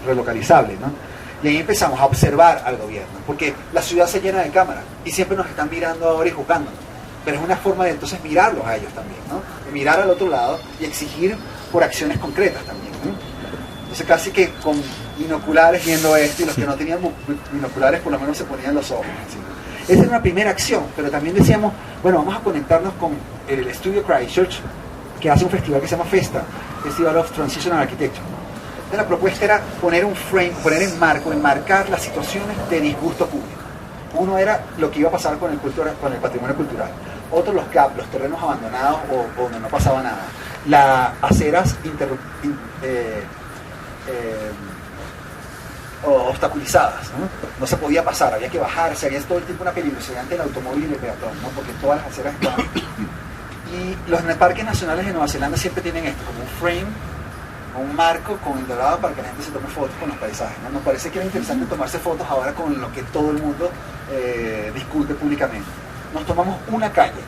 relocalizable, ¿no? Y ahí empezamos a observar al gobierno, porque la ciudad se llena de cámaras y siempre nos están mirando ahora y juzgándonos, pero es una forma de entonces mirarlos a ellos también, ¿no? De mirar al otro lado y exigir por acciones concretas también, ¿no? Entonces casi que con binoculares viendo esto, y los que no tenían binoculares por lo menos se ponían los ojos, ¿sí? Esa era una primera acción, pero también decíamos, bueno, vamos a conectarnos con el estudio Christchurch, que hace un festival que se llama FESTA, Festival of Transitional Architecture. Entonces la propuesta era poner un frame, poner en marco, enmarcar las situaciones de disgusto público. Uno era lo que iba a pasar con el patrimonio cultural, otro los gaps, los terrenos abandonados o donde no pasaba nada, las aceras obstaculizadas, ¿no? No se podía pasar, había que bajarse, había todo el tiempo una peligrosidad entre el automóvil y el peatón, ¿no? Porque todas las aceras estaban. Y los parques nacionales de Nueva Zelanda siempre tienen esto, como un frame, un marco con el dorado para que la gente se tome fotos con los paisajes, ¿no? Nos parece que era interesante tomarse fotos ahora con lo que todo el mundo discute públicamente. Nos tomamos una calle,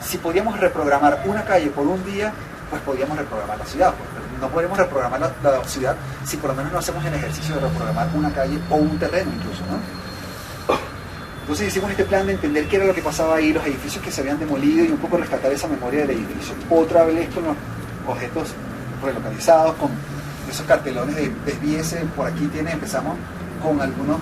si podíamos reprogramar una calle por un día, pues podíamos reprogramar la ciudad. No podemos reprogramar la ciudad si por lo menos no hacemos el ejercicio de reprogramar una calle o un terreno incluso, ¿no? Entonces hicimos este plan de entender qué era lo que pasaba ahí, los edificios que se habían demolido y un poco rescatar esa memoria del edificio. Otra vez con los objetos relocalizados, con esos cartelones de desvíese, por aquí empezamos con algunos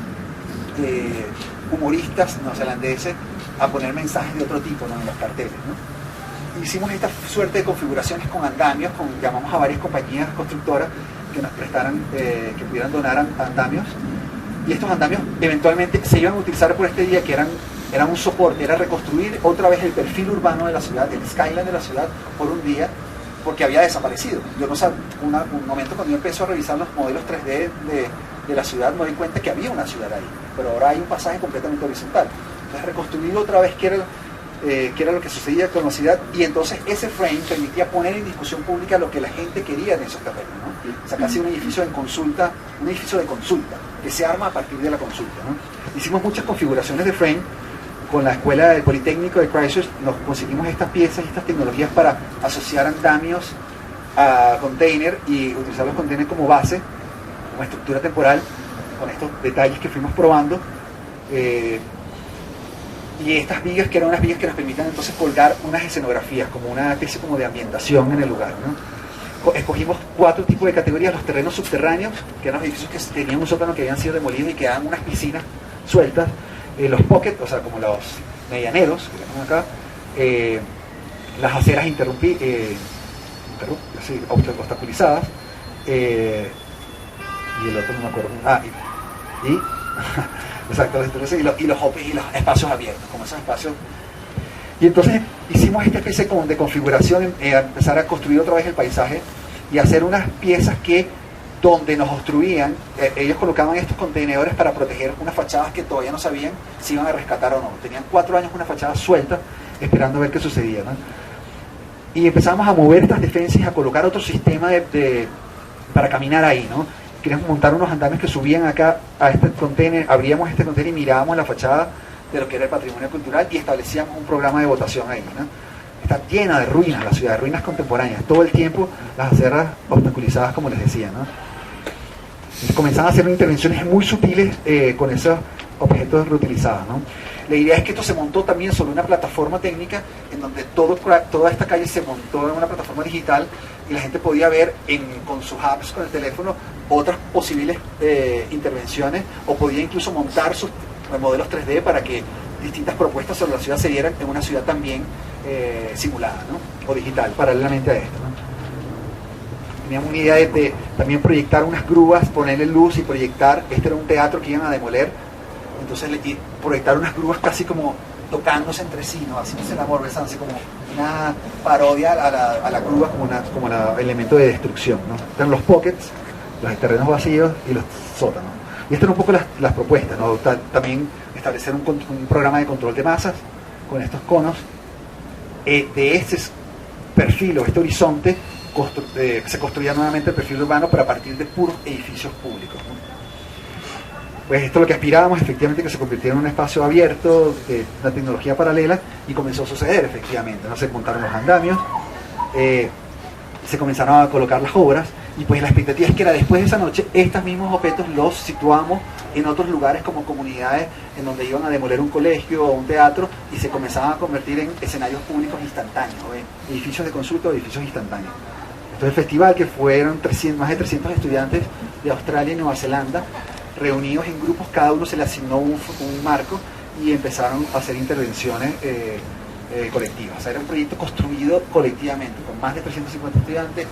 humoristas neozelandeses a poner mensajes de otro tipo, ¿no?, en los carteles, ¿no? Hicimos esta suerte de configuraciones con andamios, llamamos a varias compañías constructoras que nos prestaran, que pudieran donar andamios, y estos andamios eventualmente se iban a utilizar por este día, que eran un soporte, era reconstruir otra vez el perfil urbano de la ciudad, el skyline de la ciudad por un día, porque había desaparecido. Yo no sabía, un momento cuando yo empecé a revisar los modelos 3D de la ciudad, me di cuenta que había una ciudad ahí, pero ahora hay un pasaje completamente horizontal. Entonces reconstruir otra vez qué era lo que sucedía con la ciudad, y entonces ese frame permitía poner en discusión pública lo que la gente quería en esos terrenos, ¿no? O sea, casi un edificio de consulta, que se arma a partir de la consulta, ¿no? Hicimos muchas configuraciones de frame. Con la escuela del Politécnico de Christchurch nos conseguimos estas piezas y estas tecnologías para asociar andamios a container y utilizar los containers como base, como estructura temporal, con estos detalles que fuimos probando. Y estas vigas, que eran unas vigas que nos permitan entonces colgar unas escenografías, como una especie como de ambientación en el lugar, ¿no? Escogimos 4 tipos de categorías: los terrenos subterráneos, que eran los edificios que tenían un sótano que habían sido demolidos y quedaban unas piscinas sueltas; los pocket, o sea, como los medianeros, que tenemos acá; las aceras obstaculizadas, y el otro no me acuerdo. Exacto, entonces, y los espacios abiertos, como esos espacios. Y entonces hicimos esta especie de configuración, empezar a construir otra vez el paisaje y hacer unas piezas que, donde nos obstruían, ellos colocaban estos contenedores para proteger unas fachadas que todavía no sabían si iban a rescatar o no. Tenían 4 años una fachada suelta, esperando a ver qué sucedía, ¿no? Y empezamos a mover estas defensas y a colocar otro sistema para caminar ahí, ¿no? Queríamos montar unos andamios que subían acá a este contenedor, abríamos este contenedor y mirábamos la fachada de lo que era el patrimonio cultural y establecíamos un programa de votación ahí, ¿no? Está llena de ruinas la ciudad, de ruinas contemporáneas, todo el tiempo las aceras obstaculizadas, como les decía, ¿no? Entonces comenzaban a hacer intervenciones muy sutiles con esos objetos reutilizados, ¿no? La idea es que esto se montó también sobre una plataforma técnica en donde toda esta calle se montó en una plataforma digital y la gente podía ver con sus apps, con el teléfono, otras posibles intervenciones, o podía incluso montar sus modelos 3D para que distintas propuestas sobre la ciudad se dieran en una ciudad también simulada, ¿no? O digital, paralelamente a esto, ¿no? Teníamos una idea de también proyectar unas grúas, ponerle luz y proyectar. Este era un teatro que iban a demoler, entonces proyectar unas grúas casi como tocándose entre sí, ¿no? Haciéndose el amor, besándose, como una parodia a la grúa como elemento de destrucción, ¿no? Están los pockets, los terrenos vacíos y los sótanos. Y estas eran un poco las propuestas, ¿no? También establecer un programa de control de masas con estos conos. De este perfil o este horizonte se construía nuevamente el perfil urbano, pero a partir de puros edificios públicos, ¿no? Pues esto es lo que aspirábamos, efectivamente, que se convirtiera en un espacio abierto de una tecnología paralela, y comenzó a suceder, efectivamente, ¿no? Se montaron los andamios, se comenzaron a colocar las obras, y pues la expectativa es que después de esa noche estos mismos objetos los situamos en otros lugares como comunidades en donde iban a demoler un colegio o un teatro, y se comenzaban a convertir en escenarios públicos instantáneos, edificios de consulta o edificios instantáneos. Entonces el festival, que fueron más de 300 estudiantes de Australia y Nueva Zelanda, reunidos en grupos, cada uno se le asignó un marco y empezaron a hacer intervenciones colectivas. O sea, era un proyecto construido colectivamente, con más de 350 estudiantes,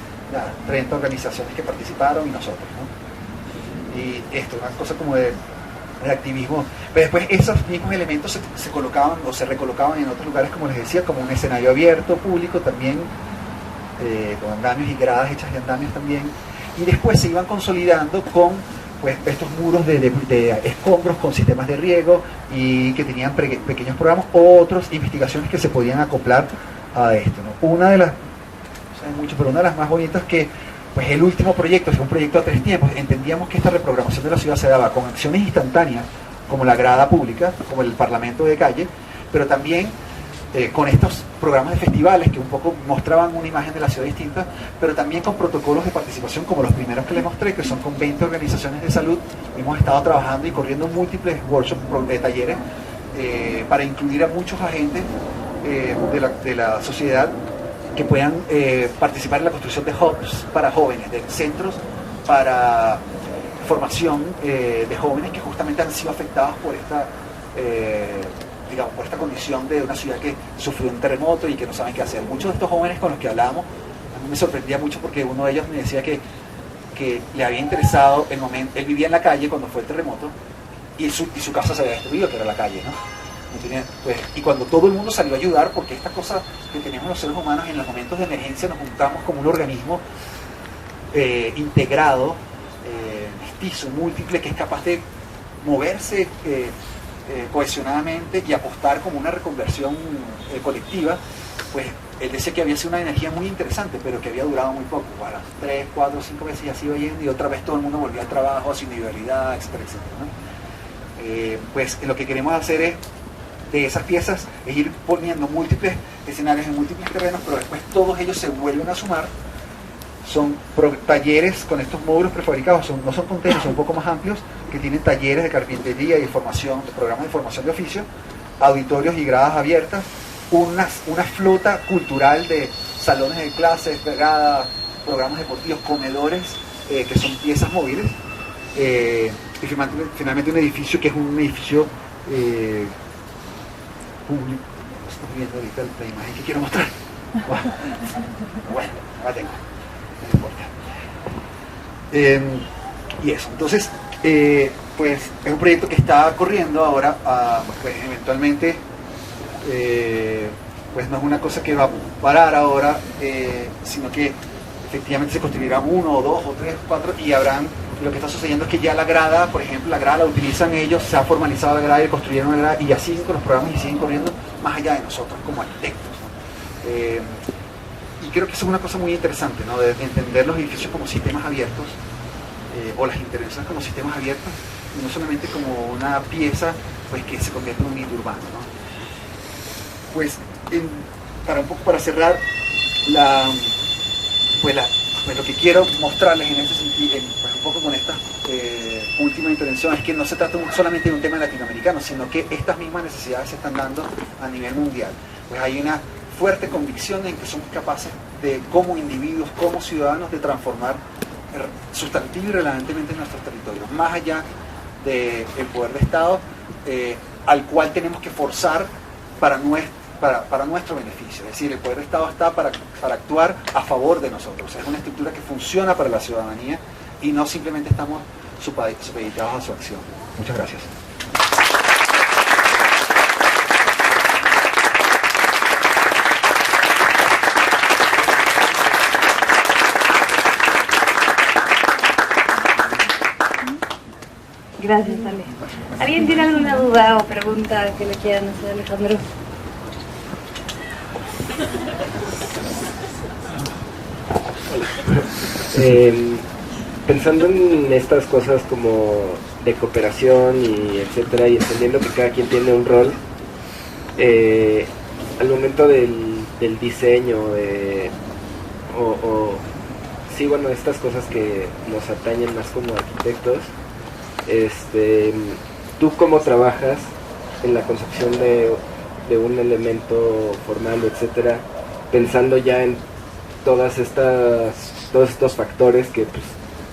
30 organizaciones que participaron y nosotros, ¿no? Y esto, una cosa como de activismo. Pero después esos mismos elementos se colocaban o se recolocaban en otros lugares, como les decía, como un escenario abierto, público también, con andamios y gradas hechas de andamios también. Y después se iban consolidando con pues estos muros de escombros con sistemas de riego, y que tenían pequeños programas o otras investigaciones que se podían acoplar a esto, ¿no? Una de las más bonitas, que pues el último proyecto es un proyecto a 3 tiempos. Entendíamos que esta reprogramación de la ciudad se daba con acciones instantáneas, como la grada pública, como el parlamento de calle, pero también con estos programas de festivales que un poco mostraban una imagen de la ciudad distinta, pero también con protocolos de participación como los primeros que les mostré, que son con 20 organizaciones de salud. Hemos estado trabajando y corriendo múltiples workshops, talleres, para incluir a muchos agentes de la sociedad que puedan participar en la construcción de hubs para jóvenes, de centros para formación de jóvenes que justamente han sido afectados por esta por esta condición de una ciudad que sufrió un terremoto y que no saben qué hacer. Muchos de estos jóvenes con los que hablábamos, a mí me sorprendía mucho porque uno de ellos me decía que le había interesado el momento. Él vivía en la calle cuando fue el terremoto y su casa se había destruido, que era la calle, ¿no? Y cuando todo el mundo salió a ayudar, porque esta cosa que tenemos los seres humanos en los momentos de emergencia, nos juntamos como un organismo integrado, mestizo, múltiple, que es capaz de moverse cohesionadamente y apostar como una reconversión colectiva. Pues él decía que había sido una energía muy interesante, pero que había durado muy poco. A las 3, 4, 5 veces ya se iba yendo y otra vez todo el mundo volvía al trabajo, a su individualidad, etcétera, etcétera, ¿no? Pues lo que queremos hacer es, de esas piezas, es ir poniendo múltiples escenarios en múltiples terrenos, pero después todos ellos se vuelven a sumar. Son talleres con estos módulos prefabricados, no son contenedores, son un poco más amplios, que tienen talleres de carpintería y formación, programas de formación de oficio, auditorios y gradas abiertas, una flota cultural de salones de clases, gradas, programas deportivos, comedores, que son piezas móviles, y finalmente un edificio que es un edificio público. Estamos viendo ahorita la imagen que quiero mostrar. Bueno, la tengo. No importa. Y eso, entonces, pues es un proyecto que está corriendo ahora, pues eventualmente, pues no es una cosa que va a parar ahora, sino que efectivamente se construirán 1 o 2 o 3 o 4 y habrán. Lo que está sucediendo es que ya la grada, por ejemplo, la grada la utilizan ellos, se ha formalizado la grada y construyeron una grada y ya siguen con los programas y siguen corriendo más allá de nosotros como arquitectos, ¿no? Y creo que eso es una cosa muy interesante, ¿no? De entender los edificios como sistemas abiertos, o las intervenciones como sistemas abiertos, y no solamente como una pieza pues, que se convierte en un mito urbano, ¿no? Pues, para cerrar, lo que quiero mostrarles en ese sentido, pues un poco con esta última intervención, es que no se trata solamente de un tema latinoamericano, sino que estas mismas necesidades se están dando a nivel mundial. Pues hay una fuerte convicción en que somos capaces de, como individuos, como ciudadanos, de transformar sustantivo y relevantemente nuestros territorios, más allá del poder de Estado, al cual tenemos que forzar para nuestro beneficio. Es decir, el poder de Estado está para actuar a favor de nosotros. Es una estructura que funciona para la ciudadanía y no simplemente estamos supeditados a su acción. Muchas gracias. Gracias, Ale. ¿Alguien tiene alguna duda o pregunta que le quieran hacer a Alejandro? Pensando en estas cosas como de cooperación y etcétera, y entendiendo que cada quien tiene un rol, al momento del diseño, sí, bueno, estas cosas que nos atañen más como arquitectos, ¿tú cómo trabajas en la concepción de un elemento formal, etcétera, pensando ya en todos estos factores que pues,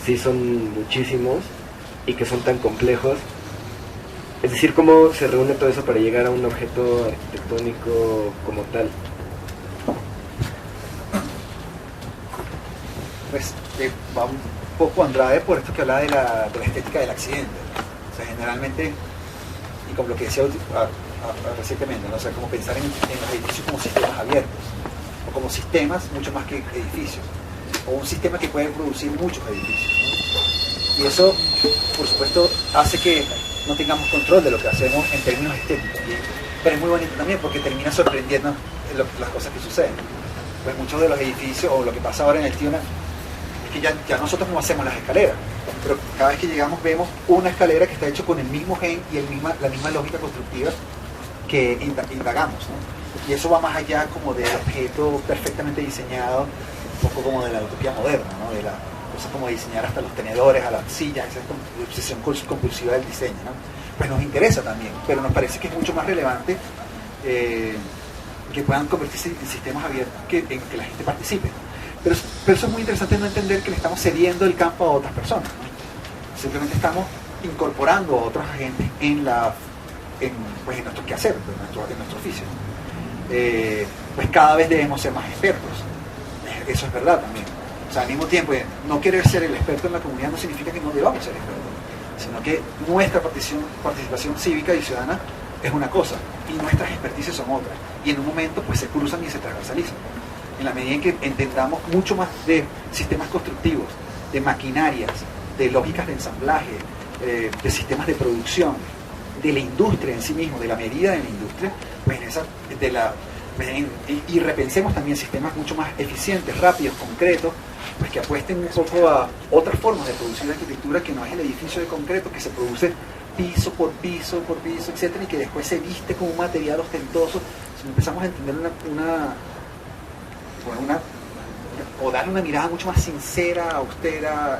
sí son muchísimos y que son tan complejos? Es decir, ¿cómo se reúne todo eso para llegar a un objeto arquitectónico como tal? Pues va un poco Andrade por esto que hablaba de la estética del accidente. O sea, generalmente, y como lo que decía recientemente, ¿no? O sea, como pensar en los edificios como sistemas abiertos, o como sistemas mucho más que edificios, o un sistema que puede producir muchos edificios, ¿no? Y eso, por supuesto, hace que no tengamos control de lo que hacemos en términos estéticos, pero es muy bonito también porque termina sorprendiendo las cosas que suceden. Pues muchos de los edificios, o lo que pasa ahora en el Tiuna, es que ya nosotros no hacemos las escaleras, pero cada vez que llegamos vemos una escalera que está hecha con el mismo gen y la misma lógica constructiva que indagamos, ¿no? Y eso va más allá como del objeto perfectamente diseñado, un poco como de la utopía moderna, ¿no? De la cosa como diseñar hasta los tenedores, a las sillas, esa obsesión compulsiva del diseño, ¿no? Pues nos interesa también, pero nos parece que es mucho más relevante que puedan convertirse en sistemas abiertos en que la gente participe. Pero eso es muy interesante, no entender que le estamos cediendo el campo a otras personas, ¿no? Simplemente estamos incorporando a otros agentes en nuestro quehacer, en nuestro oficio. Pues cada vez debemos ser más expertos. Eso es verdad también. O sea, al mismo tiempo, no querer ser el experto en la comunidad no significa que no debamos ser expertos, sino que nuestra participación cívica y ciudadana es una cosa y nuestras experticias son otras. Y en un momento pues se cruzan y se transversalizan. En la medida en que entendamos mucho más de sistemas constructivos, de maquinarias, de lógicas de ensamblaje, de sistemas de producción, de la industria en sí mismo, de la medida de la industria, pues y repensemos también sistemas mucho más eficientes, rápidos, concretos, pues que apuesten un poco a otras formas de producir arquitectura que no es el edificio de concreto que se produce piso por piso, etcétera, y que después se viste como un material ostentoso. Si empezamos a entender o darle una mirada mucho más sincera, austera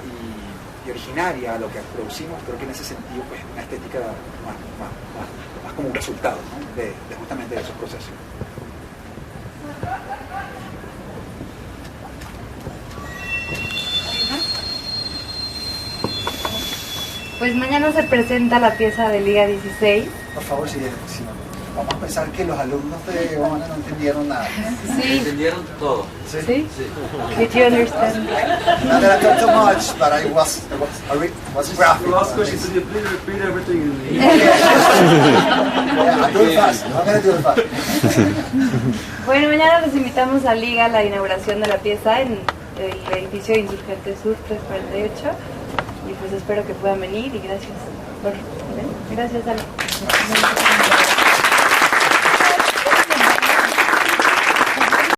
y originaria a lo que producimos, creo que en ese sentido pues una estética más como un resultado, ¿no? de justamente de esos procesos. Pues mañana se presenta la pieza de Liga 16. Por favor, si vamos a pensar que los alumnos de Omana no entendieron nada. Sí. Entendieron todo. ¿Sí? Did you understand? Not that I talked too much, but I was graphic. Last question, could you please repeat everything in Yeah, I'm doing fast. I'm going to do it fast. Bueno, mañana los invitamos a Liga a la inauguración de la pieza en el edificio Insurgente Sur 348. Y pues espero que puedan venir y gracias por... Gracias, Ale.